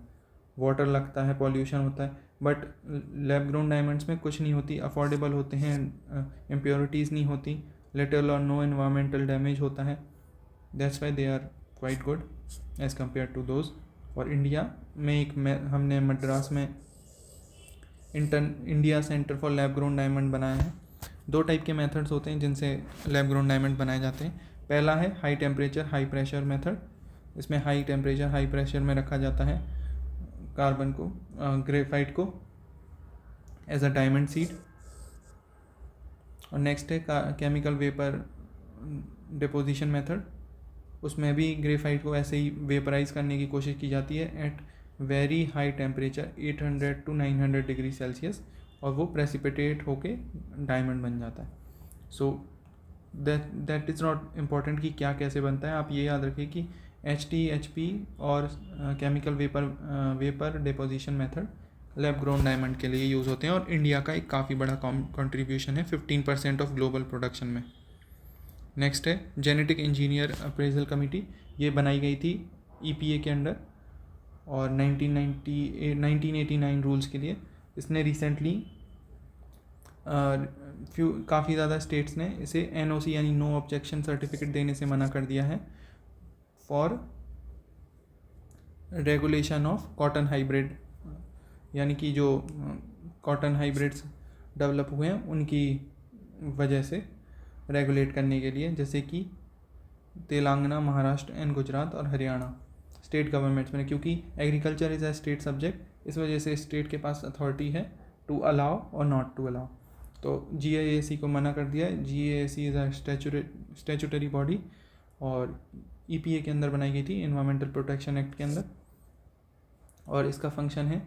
Water लगता है, पॉल्यूशन होता है, बट लैब ग्रोन डायमंड्स में कुछ नहीं होती, अफोर्डेबल होते हैं, इम्प्योरिटीज़ नहीं होती, लिटिल और नो एनवायरमेंटल डैमेज होता है, that's why they are quite good as compare to those. और इंडिया में हमने मद्रास में India centre for lab grown diamond बनाया है। 2 टाइप के मेथड्स होते हैं जिनसे लैब ग्रोन डायमंड बनाए जाते हैं। पहला है high temperature high pressure method. इसमें हाई टेम्परेचर हाई प्रेशर में रखा जाता है कार्बन को, ग्रेफाइट को, एज अ डायमंड सीड। और नेक्स्ट है केमिकल वेपर डिपोजिशन मेथड। उसमें भी ग्रेफाइट को ऐसे ही वेपराइज करने की कोशिश की जाती है at very high temperature 800 to 900 degree Celsius, और वो प्रेसिपिटेट होके डायमंड बन जाता है। So that is not important कि क्या कैसे बनता है, आप ये याद रखिए कि HT, और chemical vapour deposition method lab grown diamond के लिए यूज़ होते हैं, और इंडिया का एक काफ़ी बड़ा कंट्रीब्यूशन है 15% ऑफ ग्लोबल प्रोडक्शन में। नेक्स्ट है जेनेटिक इंजीनियर अप्रेजल कमेटी। ये बनाई गई थी EPA के अंडर और 1989 रूल्स के लिए। इसने रिसेंटली काफ़ी ज़्यादा स्टेट्स ने इसे NOC यानी नो ऑब्जेक्शन सर्टिफिकेट देने से मना कर दिया है for regulation of cotton hybrid, यानी कि जो कॉटन हाइब्रिड्स डेवलप हुए हैं उनकी वजह से रेगुलेट करने के लिए, जैसे कि तेलंगाना, महाराष्ट्र एंड गुजरात और हरियाणा स्टेट गवर्नमेंट्स में, क्योंकि agriculture is a state subject, इस वजह से स्टेट के पास अथॉरिटी है टू अलाउ और नॉट टू अलाउ। तो GIAC को मना कर दिया है। GIAC is a statutory body और EPA के अंदर बनाई गई थी, इन्वायरमेंटल प्रोटेक्शन एक्ट के अंदर, और इसका फंक्शन है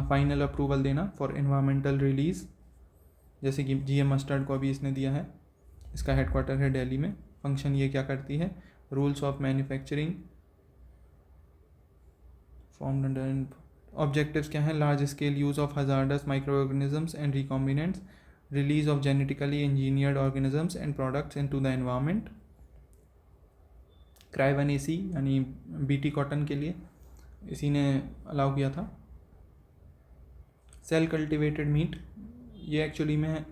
फाइनल अप्रूवल देना फॉर इन्वायरमेंटल रिलीज़, जैसे कि GM मस्टर्ड को अभी इसने दिया है। इसका हेडक्वार्टर है दिल्ली में। फंक्शन ये क्या करती है, rules of manufacturing form under objectives क्या है, large scale use of hazardous micro organisms and recombinants, release of genetically engineered organisms and products into the environment. क्राइवन-AC यानी BT कॉटन के लिए इसी ने अलाउ किया था। सेल कल्टिवेटेड मीट, ये एक्चुअली में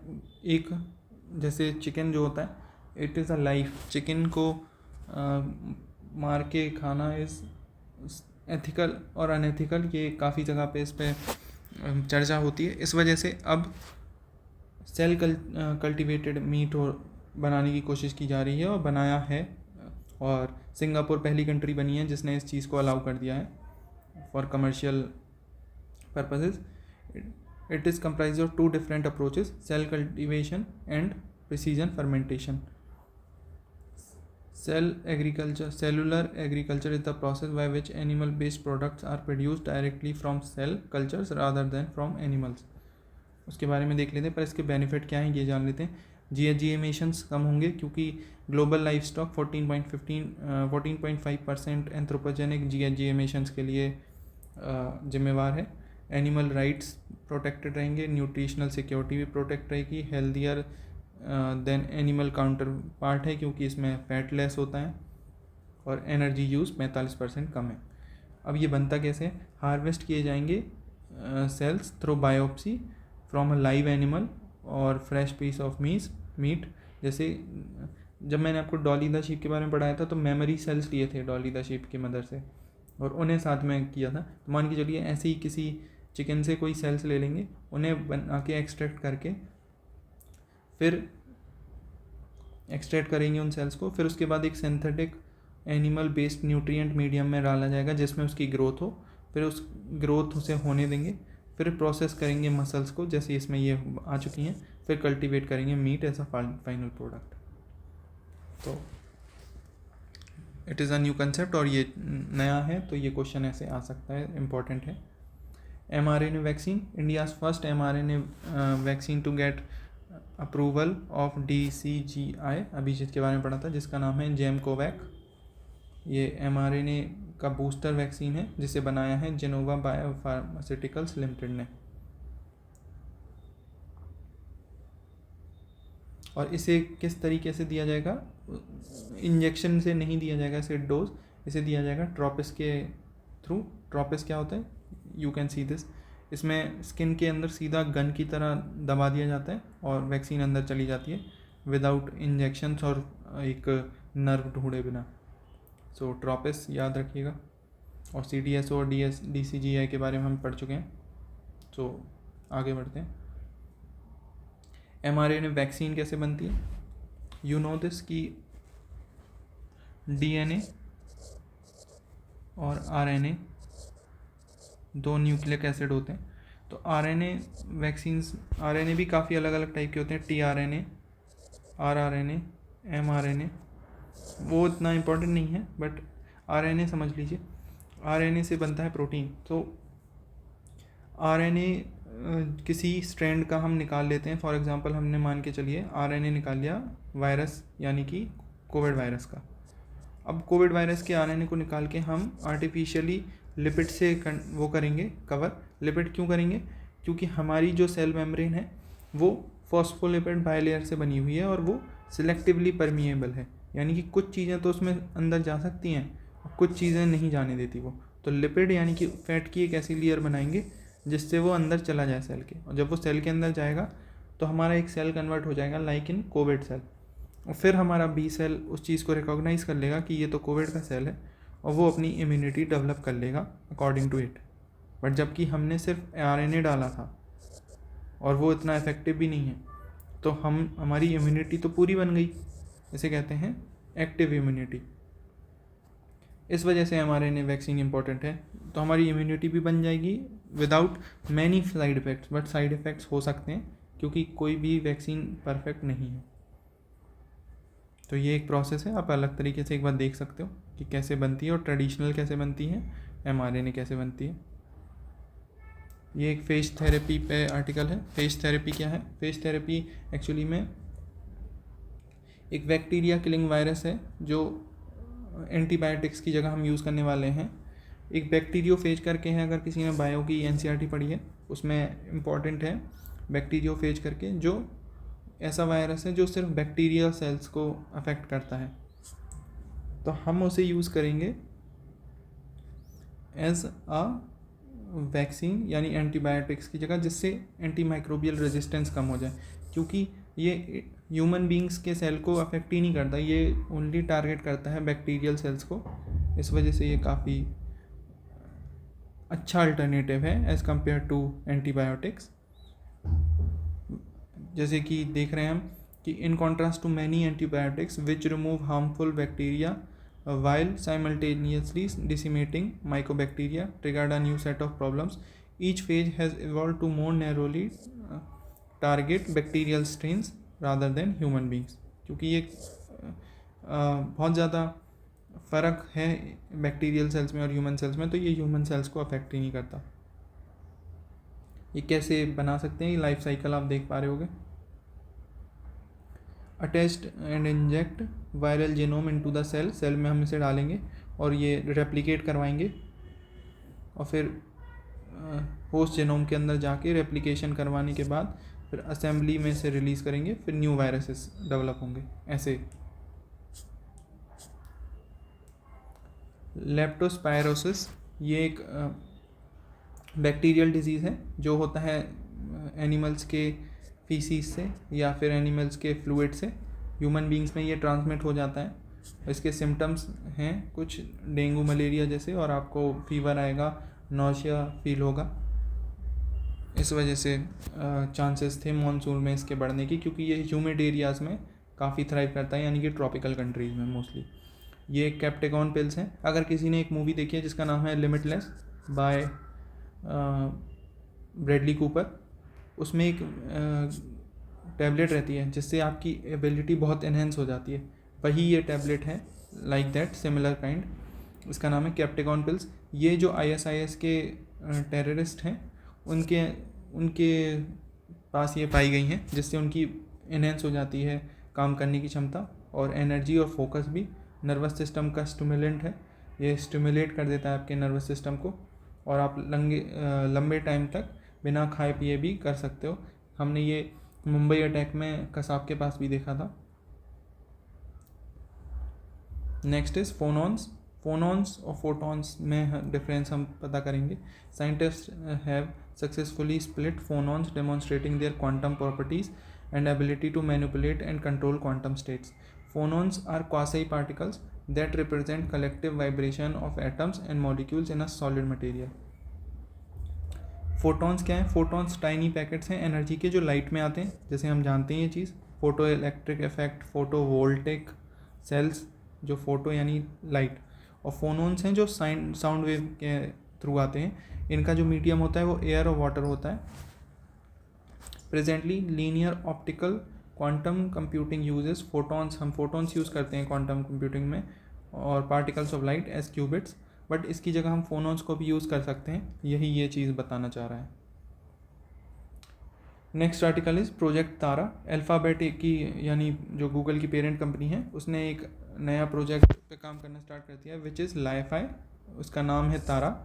एक, जैसे चिकन जो होता है, it is a life, chicken को मार के खाना इज़ एथिकल और अनएथिकल, ये काफ़ी जगह पे इस पर चर्चा होती है। इस वजह से अब सेल कल्टिवेटेड मीट और बनाने की कोशिश की जा रही है और बनाया है, और सिंगापुर पहली कंट्री बनी है जिसने इस चीज़ को अलाउ कर दिया है for commercial purposes. It is comprised of 2 different approaches, cell cultivation and precision fermentation. Cellular agriculture is the process by which animal based products are produced directly from cell cultures rather than from animals. उसके बारे में देख लेते हैं, पर इसके benefit क्या हैं ये जान लेते हैं। GHG एमिशंस कम होंगे क्योंकि global life stock 14.5% anthropogenic GHG emissions के लिए जिम्मेवार है। एनिमल राइट्स प्रोटेक्टेड रहेंगे, न्यूट्रिशनल सिक्योरिटी भी प्रोटेक्ट रहेगी, healthier then animal counter part है क्योंकि इसमें फैट लेस होता है, और एनर्जी यूज़ 45% कम है। अब ये बनता कैसे, हार्वेस्ट किए जाएंगे cells through biopsy from a live animal और फ्रेश पीस ऑफ मीट। जैसे जब मैंने आपको डॉली द शीप के बारे में पढ़ाया था तो मेमोरी सेल्स लिए थे डॉली द शीप की मदर से, और उन्हें साथ में किया था। तो मान के चलिए ऐसे ही किसी चिकन से कोई सेल्स ले लेंगे, उन्हें बना के एक्सट्रैक्ट करके, फिर एक्सट्रैक्ट करेंगे उन सेल्स को, फिर उसके बाद एक synthetic animal based nutrient medium में डाला जाएगा जिसमें उसकी ग्रोथ हो, फिर उस ग्रोथ उसे होने देंगे, फिर प्रोसेस करेंगे मसल्स को जैसे इसमें ये आ चुकी हैं, फिर कल्टीवेट करेंगे meat as a final product. तो it is a new concept और ये नया है, तो ये क्वेश्चन ऐसे आ सकता है, इम्पॉर्टेंट है। mRNA vaccine, India's first mRNA vaccine to get approval of DCGI, अभी जिसके बारे में पढ़ा था, जिसका नाम है जेमकोवैक। ये mRNA का बूस्टर वैक्सीन है जिसे बनाया है जेनोवा बायोफार्मास्यूटिकल्स लिमिटेड ने, और इसे किस तरीके से दिया जाएगा, इंजेक्शन से नहीं दिया जाएगा इसे डोज, इसे दिया जाएगा ट्रॉपिस के थ्रू। ट्रॉपिस क्या होता है, यू कैन सी दिस, इसमें स्किन के अंदर सीधा गन की तरह दबा दिया जाता है और वैक्सीन अंदर चली जाती है विदाउट इंजेक्शंस और एक नर्व ढूंढे बिना। सो ट्रॉपिस याद रखिएगा, और CDS और DCGI के बारे में हम पढ़ चुके हैं। सो आगे बढ़ते हैं। mRNA वैक्सीन कैसे बनती है, यू नो दिस कि DNA और RNA दो न्यूक्लिक एसिड होते हैं। तो RNA वैक्सीन्स, RNA भी काफ़ी अलग अलग टाइप के होते हैं, tRNA, rRNA, mRNA, वो इतना इम्पोर्टेंट नहीं है, बट RNA समझ लीजिए। RNA से बनता है प्रोटीन। तो RNA किसी स्ट्रैंड का हम निकाल लेते हैं, फॉर एग्जांपल हमने मान के चलिए RNA निकाल लिया वायरस यानी कि कोविड वायरस का। अब कोविड वायरस के RNA को निकाल के हम आर्टिफिशियली लिपिड से वो करेंगे कवर। लिपिड क्यों करेंगे, क्योंकि हमारी जो सेल मेम्ब्रेन है वो फॉस्फोलिपिड बाइलेयर से बनी हुई है और वो सिलेक्टिवली परमिएबल है, यानी कि कुछ चीज़ें तो उसमें अंदर जा सकती हैं और कुछ चीज़ें नहीं जाने देती वो। तो लिपिड यानी कि फैट की एक ऐसी लेयर बनाएंगे जिससे वो अंदर चला जाए सेल के, और जब वो सेल के अंदर जाएगा तो हमारा एक सेल कन्वर्ट हो जाएगा लाइक इन कोविड सेल, और फिर हमारा B सेल उस चीज़ को रिकॉग्नाइज़ कर लेगा कि ये तो कोविड का सेल है, और वो अपनी इम्यूनिटी डेवलप कर लेगा अकॉर्डिंग टू इट। बट जबकि हमने सिर्फ RNA डाला था और वो इतना इफेक्टिव भी नहीं है, तो हमारी इम्यूनिटी तो पूरी बन गई। इसे कहते हैं एक्टिव इम्यूनिटी। इस वजह से mRNA वैक्सीन इंपॉर्टेंट है। तो हमारी इम्यूनिटी भी बन जाएगी without many side effects, but side effects हो सकते हैं क्योंकि कोई भी वैक्सीन परफेक्ट नहीं है। तो ये एक प्रोसेस है, आप अलग तरीके से एक बार देख सकते हो कि कैसे बनती है और ट्रेडिशनल कैसे बनती है, mRNA कैसे बनती है। ये एक फेज थेरेपी पे आर्टिकल है। फेज थेरेपी क्या है? फेज थेरेपी एक्चुअली में एक बैक्टीरिया किलिंग वायरस है जो एंटीबायोटिक्स की जगह हम यूज़ करने वाले हैं। एक बैक्टीरियोफेज करके है, अगर किसी ने बायो की NCERT पढ़ी है उसमें इम्पॉर्टेंट है बैक्टीरियोफेज करके, जो ऐसा वायरस है जो सिर्फ बैक्टीरिया सेल्स को अफेक्ट करता है। तो हम उसे यूज़ करेंगे एज अ वैक्सीन यानी एंटीबायोटिक्स की जगह, जिससे एंटीमाइक्रोबियल रेजिस्टेंस कम हो जाए, क्योंकि ये ह्यूमन बींग्स के सेल को अफेक्ट ही नहीं करता, ये ओनली टारगेट करता है बैक्टीरियल सेल्स को। इस वजह से ये काफ़ी अच्छा अल्टरनेटिव है एज़ कम्पेयर टू एंटीबायोटिक्स। जैसे कि देख रहे हैं हम कि in contrast to many antibiotics which remove harmful bacteria while simultaneously decimating mycobacteria triggered a new set of problems. Each phase has evolved to more narrowly target bacterial strains rather than human beings. क्योंकि ये बहुत ज़्यादा फ़र्क है bacterial cells में और human cells में, तो ये ह्यूमन सेल्स को अफेक्ट ही नहीं करता। ये कैसे बना सकते हैं, ये लाइफ साइकिल आप देख पा रहे होगे। Attached and inject viral genome into the cell, cell में हम इसे डालेंगे और ये रेप्लिकेट करवाएंगे और फिर होस्ट जीनोम के अंदर जाके रेप्लिकेशन करवाने के बाद फिर असेंबली में से रिलीज़ करेंगे, फिर न्यू वायरसेस डेवलप होंगे ऐसे। लेप्टोस्पायरोसिस ये एक बैक्टीरियल डिजीज़ है जो होता है एनिमल्स के फीसीज से या फिर एनिमल्स के फ्लूइड से। ह्यूमन बींग्स में ये ट्रांसमिट हो जाता है। इसके सिम्टम्स हैं कुछ डेंगू मलेरिया जैसे, और आपको फीवर आएगा, नौशिया फील होगा। इस वजह से चांसेस थे मॉनसून में इसके बढ़ने की, क्योंकि ये ह्यूमिड एरियाज़ में काफ़ी थ्राइव करता है, यानी कि ट्रॉपिकल कंट्रीज़ में मोस्टली। ये कैप्टेगॉन पिल्स हैं। अगर किसी ने एक मूवी देखी है जिसका नाम है लिमिटलेस बाय ब्रैडली कूपर, उसमें एक टैबलेट रहती है जिससे आपकी एबिलिटी बहुत इन्हेंस हो जाती है। वही ये टैबलेट है, लाइक दैट सिमिलर काइंड। इसका नाम है कैप्टेगॉन पिल्स। ये जो ISIS के टेररिस्ट हैं उनके पास ये पाई गई हैं, जिससे उनकी इन्हेंस हो जाती है काम करने की क्षमता और एनर्जी और फोकस भी। नर्वस सिस्टम का स्टिमुलेंट है, ये स्टिमुलेट कर देता है आपके नर्वस सिस्टम को, और आप लंबे टाइम तक बिना खाए पिए भी कर सकते हो। हमने ये मुंबई अटैक में कसाब के पास भी देखा था। Next is फोनॉन्स। फोनॉन्स और फोटॉन्स में डिफरेंस हम पता करेंगे। Scientist have successfully split phonons demonstrating their quantum properties and ability to manipulate and control quantum states. Phonons are quasi-particles that represent collective vibration of atoms and molecules in a solid material. Photons क्या है? Photons tiny packets हैं energy के जो light में आते हैं, जैसे हम जानते हैं ये चीज़, photo electric effect, photo voltaic cells, जो फोटो यानी लाइट, और फोनॉन्स हैं जो साउंड वेव के थ्रू आते हैं। इनका जो मीडियम होता है वो एयर और वाटर होता है। Presently linear optical quantum computing uses photons, हम फोटॉन्स यूज़ करते हैं क्वांटम कंप्यूटिंग में, और particles of light as qubits, but इसकी जगह हम फोनॉन्स को भी यूज़ कर सकते हैं। यही ये चीज़ बताना चाह रहा है। Next article is project Tara. Alphabet की यानी जो गूगल की पेरेंट कंपनी है, उसने एक नया प्रोजेक्ट पे काम करना स्टार्ट कर दिया विच इज़ लाइफाई। उसका नाम है तारा।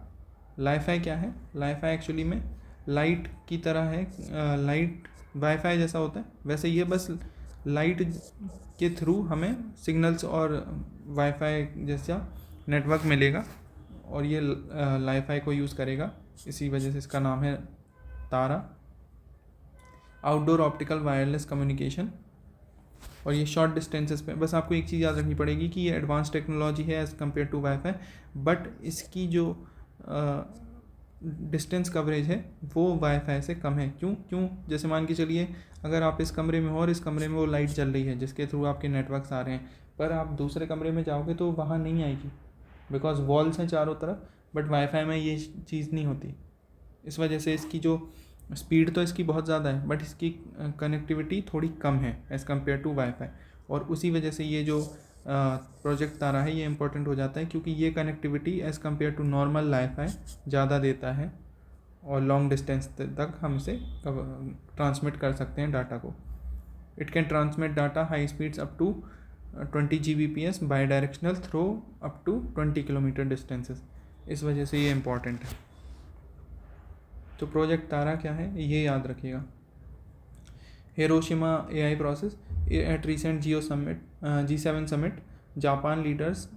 लाइफाई क्या है? लाइफाई एक्चुअली में लाइट की तरह है। लाइट वाईफाई जैसा होता है, वैसे ये बस लाइट के थ्रू हमें सिग्नल्स और वाईफाई जैसा नेटवर्क मिलेगा, और ये लाइफाई को यूज़ करेगा, इसी वजह से इसका नाम है Tara. Outdoor optical wireless communication. और ये शॉर्ट डिस्टेंसेस पे। बस आपको एक चीज़ याद रखनी पड़ेगी कि ये एडवांस टेक्नोलॉजी है as compare to WiFi, but इसकी जो डिस्टेंस कवरेज है वो वाईफाई से कम है। क्यों जैसे मान के चलिए अगर आप इस कमरे में हो और इस कमरे में वो लाइट जल रही है जिसके थ्रू आपके नेटवर्क्स आ रहे हैं, पर आप दूसरे कमरे में जाओगे तो वहाँ नहीं आएगी बिकॉज वॉल्स हैं चारों तरफ, बट वाईफाई में ये चीज़ नहीं होती। इस वजह से इसकी जो स्पीड तो इसकी बहुत ज़्यादा है बट इसकी कनेक्टिविटी थोड़ी कम है एज़ कम्पेयर टू वाईफाई। और उसी वजह से ये जो प्रोजेक्ट तारा है ये इंपॉर्टेंट हो जाता है क्योंकि ये connectivity as compare to normal WiFi ज़्यादा देता है और लॉन्ग डिस्टेंस तक हम इसे ट्रांसमिट कर सकते हैं डाटा को। It can transmit data high speeds up to 20 Gbps bidirectional through up to 20 kilometre distances. इस वजह से ये इम्पॉर्टेंट है। तो प्रोजेक्ट तारा क्या है ये याद रखिएगा। Hiroshima AI process at recent G7 summit Japan leaders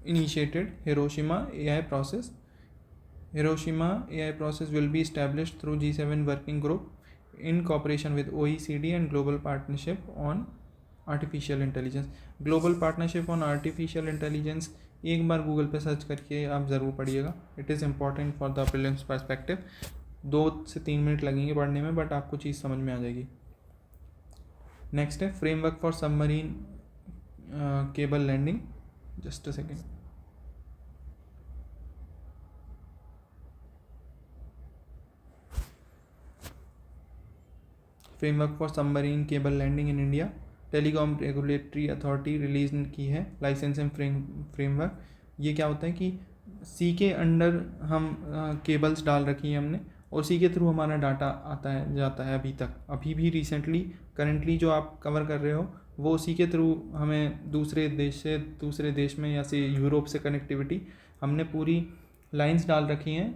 initiated Hiroshima AI process. Hiroshima AI process will be established through G7 working group in cooperation with OECD and Global Partnership on Artificial Intelligence. Global Partnership on Artificial Intelligence एक बार Google पे search करके आप ज़रूर पढ़िएगा। It is important for the prelims perspective. 2 से 3 minute लगेंगे पढ़ने में बट आपको चीज़ समझ में आ जाएगी। नेक्स्ट है framework for submarine cable landing. Just a second. Framework for submarine cable landing in India telecom regulatory authority release की है लाइसेंसिंग फ्रेमवर्क। ये क्या होता है कि सी के अंडर हम केबल्स डाल रखी हैं हमने और उसी के थ्रू हमारा डाटा आता है जाता है। अभी भी रिसेंटली करंटली जो आप कवर कर रहे हो वो उसी के थ्रू हमें दूसरे देश में या से यूरोप से कनेक्टिविटी हमने पूरी लाइंस डाल रखी हैं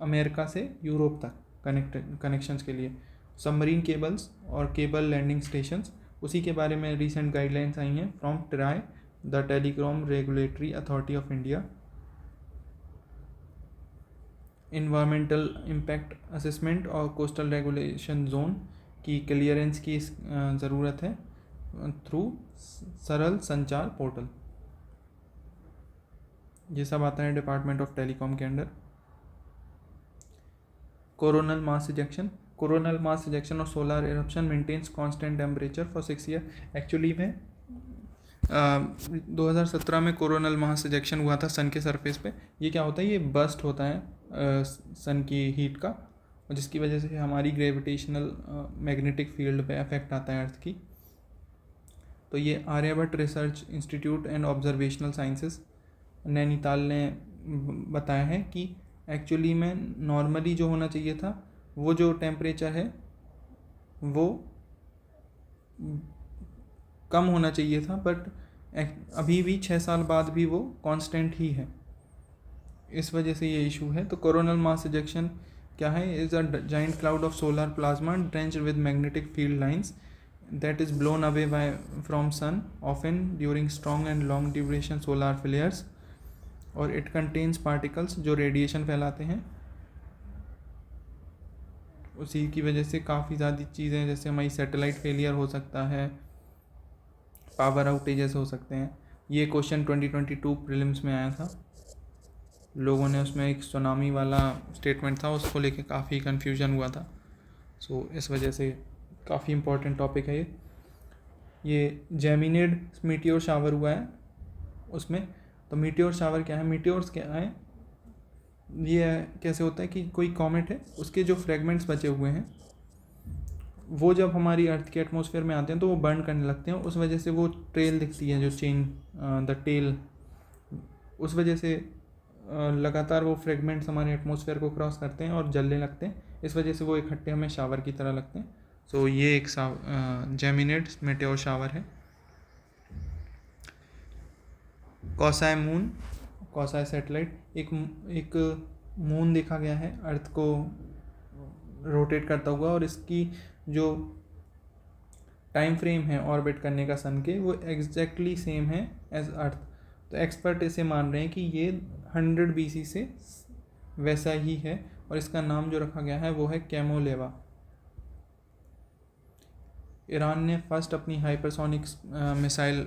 अमेरिका से यूरोप तक कनेक्शंस के लिए। सबमरीन केबल्स और केबल लैंडिंग स्टेशंस उसी के बारे में रिसेंट गाइडलाइंस आई हैं from try the telecom regulatory authority of India. Environmental impact assessment और कोस्टल रेगुलेशन जोन की क्लियरेंस की ज़रूरत है थ्रू सरल संचार पोर्टल। ये सब आता है डिपार्टमेंट ऑफ टेलीकॉम के अंडर। कोरोनल मास इजेक्शन और solar eruption maintains constant temperature for 6 year. Actually में 2017 में कोरोनल मास इजेक्शन हुआ था सन के सरफेस पे। ये क्या होता है, ये बर्स्ट होता है सन की हीट का और जिसकी वजह से हमारी ग्रेविटेशनल मैग्नेटिक फील्ड पे इफेक्ट आता है अर्थ की। तो ये Aryabhatta research institute and observational sciences Nainital ने बताया है कि एक्चुअली में नॉर्मली जो होना चाहिए था वो जो टेम्परेचर है वो कम होना चाहिए था बट अभी भी 6 साल बाद भी वो कांस्टेंट ही है। इस वजह से ये इशू है। तो कोरोनल मास इजेक्शन क्या है, is a giant cloud of solar plasma drenched with magnetic field lines that is blown away from sun often during strong and long duration solar flares और it contains particles जो radiation फैलाते हैं। उसी की वजह से काफ़ी ज़्यादा चीज़ें जैसे हमारी सैटेलाइट फेलियर हो सकता है, पावर आउटेजेस हो सकते हैं। ये क्वेश्चन 2022 प्रीलिम्स में आया था, लोगों ने उसमें एक सुनामी वाला स्टेटमेंट था उसको लेके काफ़ी कन्फ्यूजन हुआ था। सो इस वजह से काफ़ी इम्पोर्टेंट टॉपिक है ये जेमिनिड मीटियोर शावर हुआ है उसमें। तो मीटियोर शावर क्या है, मीटियोर्स क्या है, ये कैसे होता है कि कोई कॉमेट है उसके जो फ्रेगमेंट्स बचे हुए हैं वो जब हमारी अर्थ के एटमॉस्फेयर में आते हैं तो वो बर्न करने लगते हैं। उस वजह से वो ट्रेल दिखती है जो चेन द टेल, उस वजह से लगातार वो फ्रेगमेंट्स हमारे एटमॉस्फेयर को क्रॉस करते हैं और जलने लगते हैं। इस वजह से वो इकट्ठे हमें शावर की तरह लगते हैं। सो ये एक जेमिनेड मेटेओर शावर है। कौसाई मून, कौसाई सैटेलाइट, एक मून देखा गया है अर्थ को रोटेट करता हुआ और इसकी जो टाइम फ्रेम है ऑर्बिट करने का सन के वो एग्जैक्टली सेम है एज अर्थ। तो एक्सपर्ट इसे मान रहे हैं कि ये 100 BC से वैसा ही है और इसका नाम जो रखा गया है वो है कैमोलेवा। ईरान ने फर्स्ट अपनी हाइपरसोनिक मिसाइल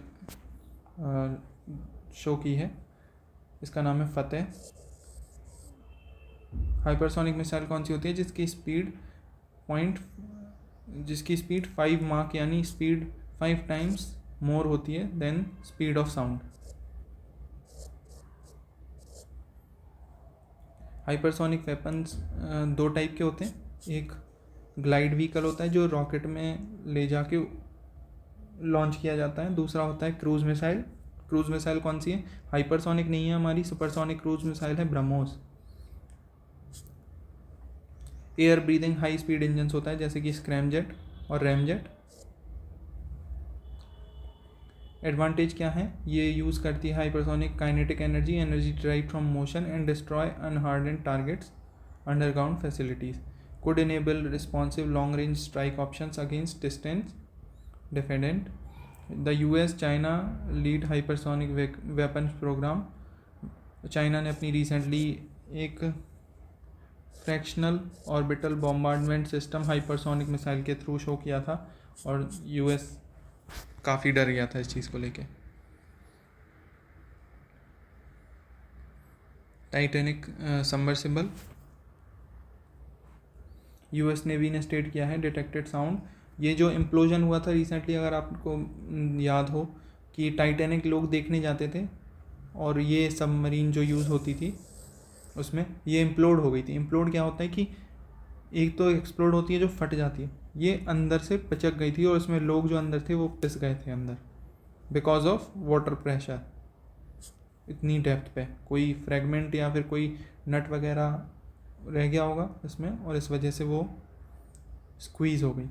शो की है, इसका नाम है फतेह। हाइपरसोनिक मिसाइल कौन सी होती है? जिसकी स्पीड 5 माक यानी स्पीड 5 टाइम्स मोर होती है then speed of sound. Hypersonic weapons दो टाइप के होते हैं, एक ग्लाइड व्हीकल होता है जो रॉकेट में ले जाके लॉन्च किया जाता है, दूसरा होता है क्रूज मिसाइल। क्रूज मिसाइल कौन सी है? हाइपरसोनिक नहीं है हमारी, सुपरसोनिक क्रूज मिसाइल है BrahMos. Air breathing high speed engines होता है जैसे कि स्क्रैमजेट और रैमजेट। एडवांटेज क्या है? ये यूज़ करती है hypersonic kinetic energy derive from motion and destroy unhardened targets underground facilities. could enable responsive long range strike options against distant defendant. The US China lead hypersonic weapons program. China ने अपनी recently एक fractional orbital bombardment system hypersonic missile के through show किया था और US काफ़ी डर गया था इस चीज़ को लेके। टाइटैनिक सबमर्सिबल, यूएस नेवी ने स्टेट किया है डिटेक्टेड साउंड। ये जो इम्प्लोजन हुआ था रिसेंटली, अगर आपको याद हो कि टाइटैनिक लोग देखने जाते थे और ये सबमरीन जो यूज़ होती थी उसमें ये इम्प्लोड हो गई थी। इम्प्लोड क्या होता है कि एक तो एक्सप्लोड होती है जो फट जाती है, ये अंदर से पिचक गई थी और उसमें लोग जो अंदर थे वो पिस गए थे अंदर बिकॉज ऑफ वाटर प्रेशर। इतनी डेप्थ पे कोई फ्रेगमेंट या फिर कोई नट वगैरह रह गया होगा इसमें और इस वजह से वो स्क्वीज़ हो गई।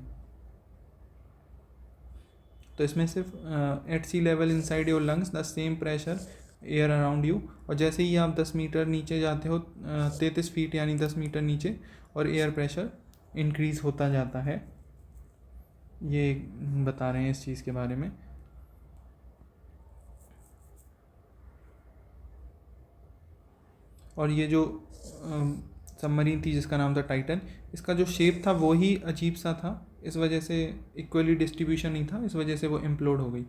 तो इसमें सिर्फ at sea level inside your lungs the same pressure air around you, और जैसे ही आप 10 मीटर नीचे जाते हो 33 फीट यानी 10 मीटर नीचे, और एयर प्रेशर इंक्रीज़ होता जाता है। ये बता रहे हैं इस चीज़ के बारे में। और ये जो सबमरीन थी जिसका नाम था टाइटन, इसका जो शेप था वो ही अजीब सा था, इस वजह से इक्वली डिस्ट्रीब्यूशन नहीं था, इस वजह से वो इम्प्लोड हो गई।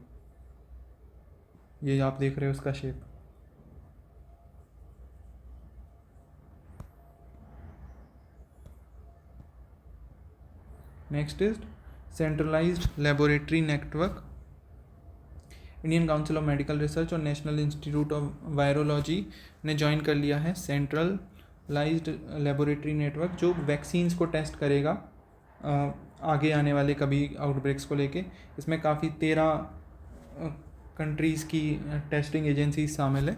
ये आप देख रहे हो उसका shape. Next is centralised laboratory network. Indian council of medical research और नेशनल इंस्टीट्यूट ऑफ वायरोलॉजी ने ज्वाइन कर लिया है सेंट्रलाइज्ड लेबोरेटरी नेटवर्क, जो वैक्सीन्स को टेस्ट करेगा आगे आने वाले कभी आउटब्रेक्स को लेके। इसमें काफ़ी 13 कंट्रीज़ की टेस्टिंग एजेंसीज शामिल है,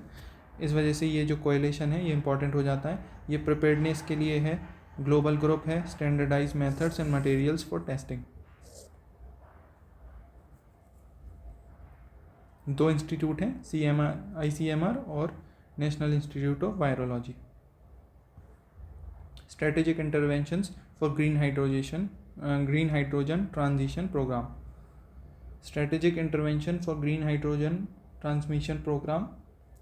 इस वजह से ये जो कोएलिशन है ये इंपॉर्टेंट हो जाता है। ये प्रिपेयर्डनेस के लिए है, ग्लोबल ग्रुप है, standardise methods and materials for testing. 2 institute हैं, ICMR और national institute of virology. Strategic interventions for green hydrogen transition programme. Strategic intervention for green hydrogen transmission programme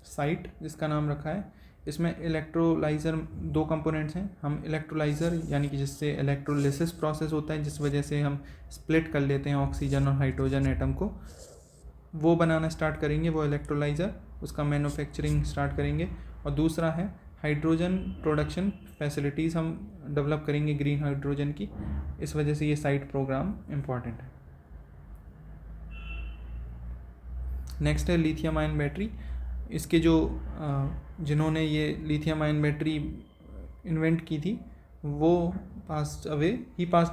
site जिसका नाम रखा है। इसमें इलेक्ट्रोलाइज़र 2 कंपोनेंट्स हैं। हम इलेक्ट्रोलाइज़र यानी कि जिससे इलेक्ट्रोलिसिस प्रोसेस होता है, जिस वजह से हम स्प्लिट कर लेते हैं ऑक्सीजन और हाइड्रोजन एटम को, वो बनाना स्टार्ट करेंगे, वो इलेक्ट्रोलाइज़र, उसका मैन्युफैक्चरिंग स्टार्ट करेंगे। और दूसरा है हाइड्रोजन प्रोडक्शन फैसिलिटीज़ हम डेवलप करेंगे ग्रीन हाइड्रोजन की, इस वजह से ये साइट प्रोग्राम इम्पॉर्टेंट है। नेक्स्ट है लिथियम आयन बैटरी। इसके जो जिन्होंने ये लिथियम आयन बैटरी इन्वेंट की थी वो पास्ड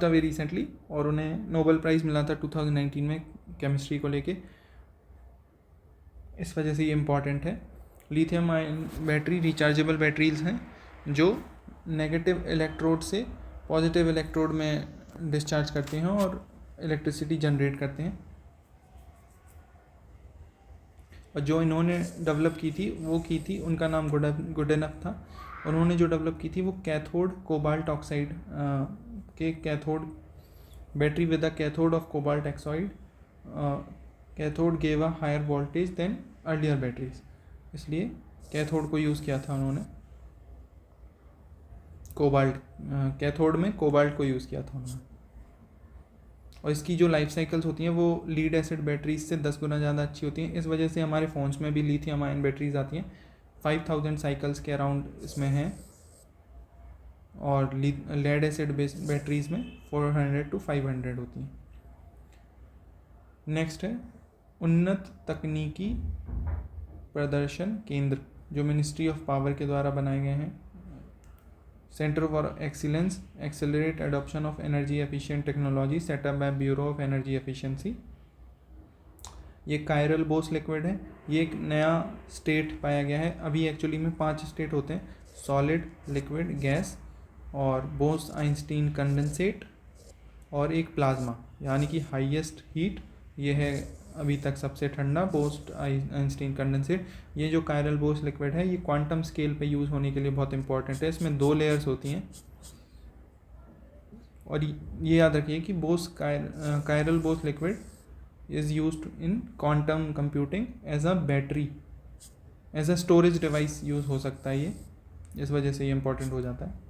अवे रिसेंटली, और उन्हें नोबेल प्राइज़ मिला था 2019 में केमिस्ट्री को लेके, इस वजह से ये इम्पॉर्टेंट है। Lithium ion battery rechargeable batteries हैं जो नेगेटिव इलेक्ट्रोड से पॉजिटिव इलेक्ट्रोड में डिस्चार्ज करते हैं और इलेक्ट्रिसिटी जनरेट करते हैं। और जो इन्होंने डेवलप की थी उनका नाम गुडेनफ था। उन्होंने जो डेवलप की थी वो कैथोड कोबाल्ट ऑक्साइड के cathode battery with a cathode of cobalt oxide. Cathode gave a higher voltage than earlier batteries, इसलिए कैथोड को यूज़ किया था उन्होंने। कैथोड में कोबाल्ट को यूज़ किया था उन्होंने। और इसकी जो लाइफ साइकिल्स होती हैं वो लीड एसिड बैटरीज से 10 गुना ज़्यादा अच्छी होती हैं। इस वजह से हमारे फ़ोन्स में भी लिथियम आयन बैटरीज आती हैं। 5000 साइकिल्स के अराउंड इसमें हैं, और लेड एसिड बेस्ड बैटरीज में 400 to 500 होती हैं। नेक्स्ट है उन्नत तकनीकी प्रदर्शन केंद्र, जो मिनिस्ट्री ऑफ पावर के द्वारा बनाए गए हैं। Centre for excellence accelerate adoption of energy efficient technology setup by bureau of energy efficiency. ये कायरल बोस लिक्विड है। ये एक नया स्टेट पाया गया है। अभी एक्चुअली में 5 स्टेट होते हैं, सॉलिड, लिक्विड, गैस और बोस आइंस्टीन कंडेंसेट और एक प्लाज्मा, यानी कि हाईएस्ट हीट। ये है अभी तक सबसे ठंडा बोस आइंस्टीन कंडेंसेट। ये जो कायरल बोस लिक्विड है ये क्वांटम स्केल पे यूज़ होने के लिए बहुत इंपॉर्टेंट है। इसमें 2 लेयर्स होती हैं, और ये याद रखिए कि chiral Bose liquid is used in quantum computing as a battery, as a storage device use हो सकता है ये, इस वजह से ये इंपॉर्टेंट हो जाता है।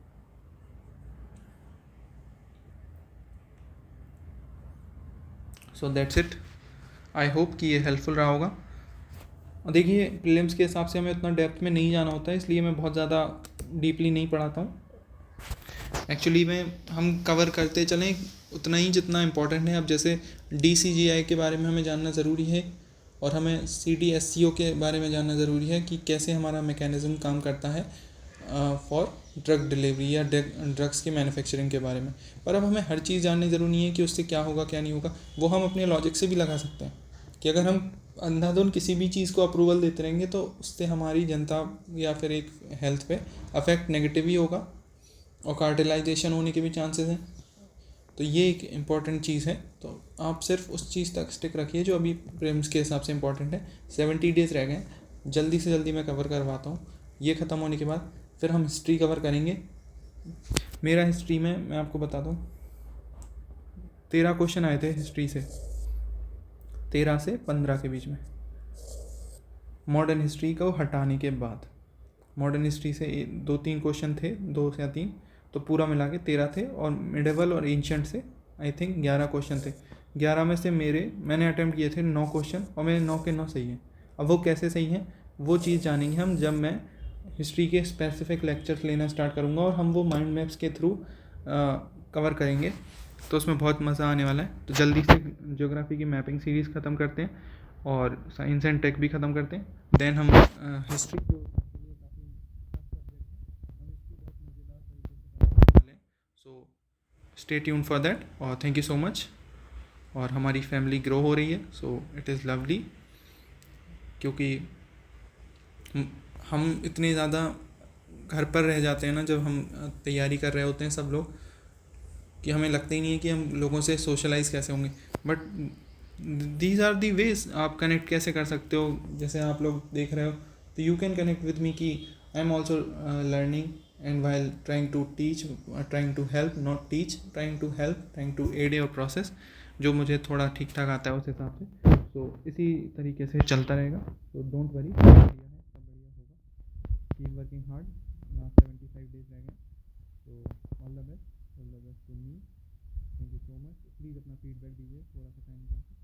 So that's it. I hope कि ये हेल्पफुल रहा होगा। और देखिए प्रीलिम्स के हिसाब से हमें उतना डेप्थ में नहीं जाना होता है, इसलिए मैं बहुत ज़्यादा डीपली नहीं पढ़ाता हूँ। एक्चुअली में हम कवर करते चलें उतना ही जितना इम्पोर्टेंट है। अब जैसे DCGI के बारे में हमें जानना ज़रूरी है, और हमें CDSCO के बारे में जानना ज़रूरी है कि कैसे हमारा मैकेनिज़्म काम करता है फॉर ड्रग डिलीवरी या ड्रग्स के मैन्युफैक्चरिंग के बारे में। पर अब हमें हर चीज़ जाननी ज़रूरी नहीं है कि उससे क्या होगा क्या नहीं होगा। वो हम अपने लॉजिक से भी लगा सकते हैं कि अगर हम अंधाधुंध किसी भी चीज़ को अप्रूवल देते रहेंगे तो उससे हमारी जनता या फिर एक हेल्थ पे अफेक्ट नेगेटिव ही होगा, और कार्टिलाइजेशन होने के भी चांसेस हैं। तो ये एक इम्पॉर्टेंट चीज़ है। तो आप सिर्फ उस चीज़ तक स्टिक रखिए जो अभी प्रीलिम्स के हिसाब से इम्पॉर्टेंट है। 70 डेज़ रह गए, जल्दी से जल्दी मैं कवर करवाता हूँ। ये ख़त्म होने के बाद फिर हम हिस्ट्री कवर करेंगे। मेरा हिस्ट्री में मैं आपको बता दूँ 13 क्वेश्चन आए थे हिस्ट्री से, 13 से 15 के बीच में, मॉडर्न हिस्ट्री को हटाने के बाद। मॉडर्न हिस्ट्री से 2-3 क्वेश्चन थे, 2 या 3, तो पूरा मिला के 13 थे, और मिडेवल और एंशंट से आई थिंक 11 क्वेश्चन थे। 11 में से मैंने अटैम्प्ट किए थे 9 क्वेश्चन, और मेरे 9 के 9 सही हैं। अब वो कैसे सही हैं वो चीज़ जानेंगे हम जब मैं हिस्ट्री के स्पेसिफिक लेक्चर्स लेना स्टार्ट करूँगा, और हम वो माइंड मैप्स के थ्रू कवर करेंगे, तो उसमें बहुत मज़ा आने वाला है। तो जल्दी से ज्योग्राफी की मैपिंग सीरीज़ ख़त्म करते हैं, और साइंस एंड टेक भी ख़त्म करते हैं। देन हम हिस्ट्री जो so stay tuned for that, और थैंक यू सो मच। और हमारी फैमिली ग्रो हो रही है, सो इट इज़ लवली, क्योंकि हम इतने ज़्यादा घर पर रह जाते हैं ना जब हम तैयारी कर रहे होते हैं सब लोग, कि हमें लगता ही नहीं है कि हम लोगों से सोशलाइज़ कैसे होंगे। But these are the ways आप कनेक्ट कैसे कर सकते हो। जैसे आप लोग देख रहे हो तो you can connect with me कि I am also learning, and while trying to teach, trying to help, not teach, trying to help, trying to aid your process, जो मुझे थोड़ा ठीक ठाक आता है उस हिसाब से। तो इसी तरीके से चलता रहेगा। तो डोंट वरी, बढ़िया है, सब बढ़िया होगा। Keep working hard. Last 75 days रह गए, तो all the best to me. Thank you so much. Please अपना फीडबैक दीजिए थोड़ा सा टाइम निकाल के।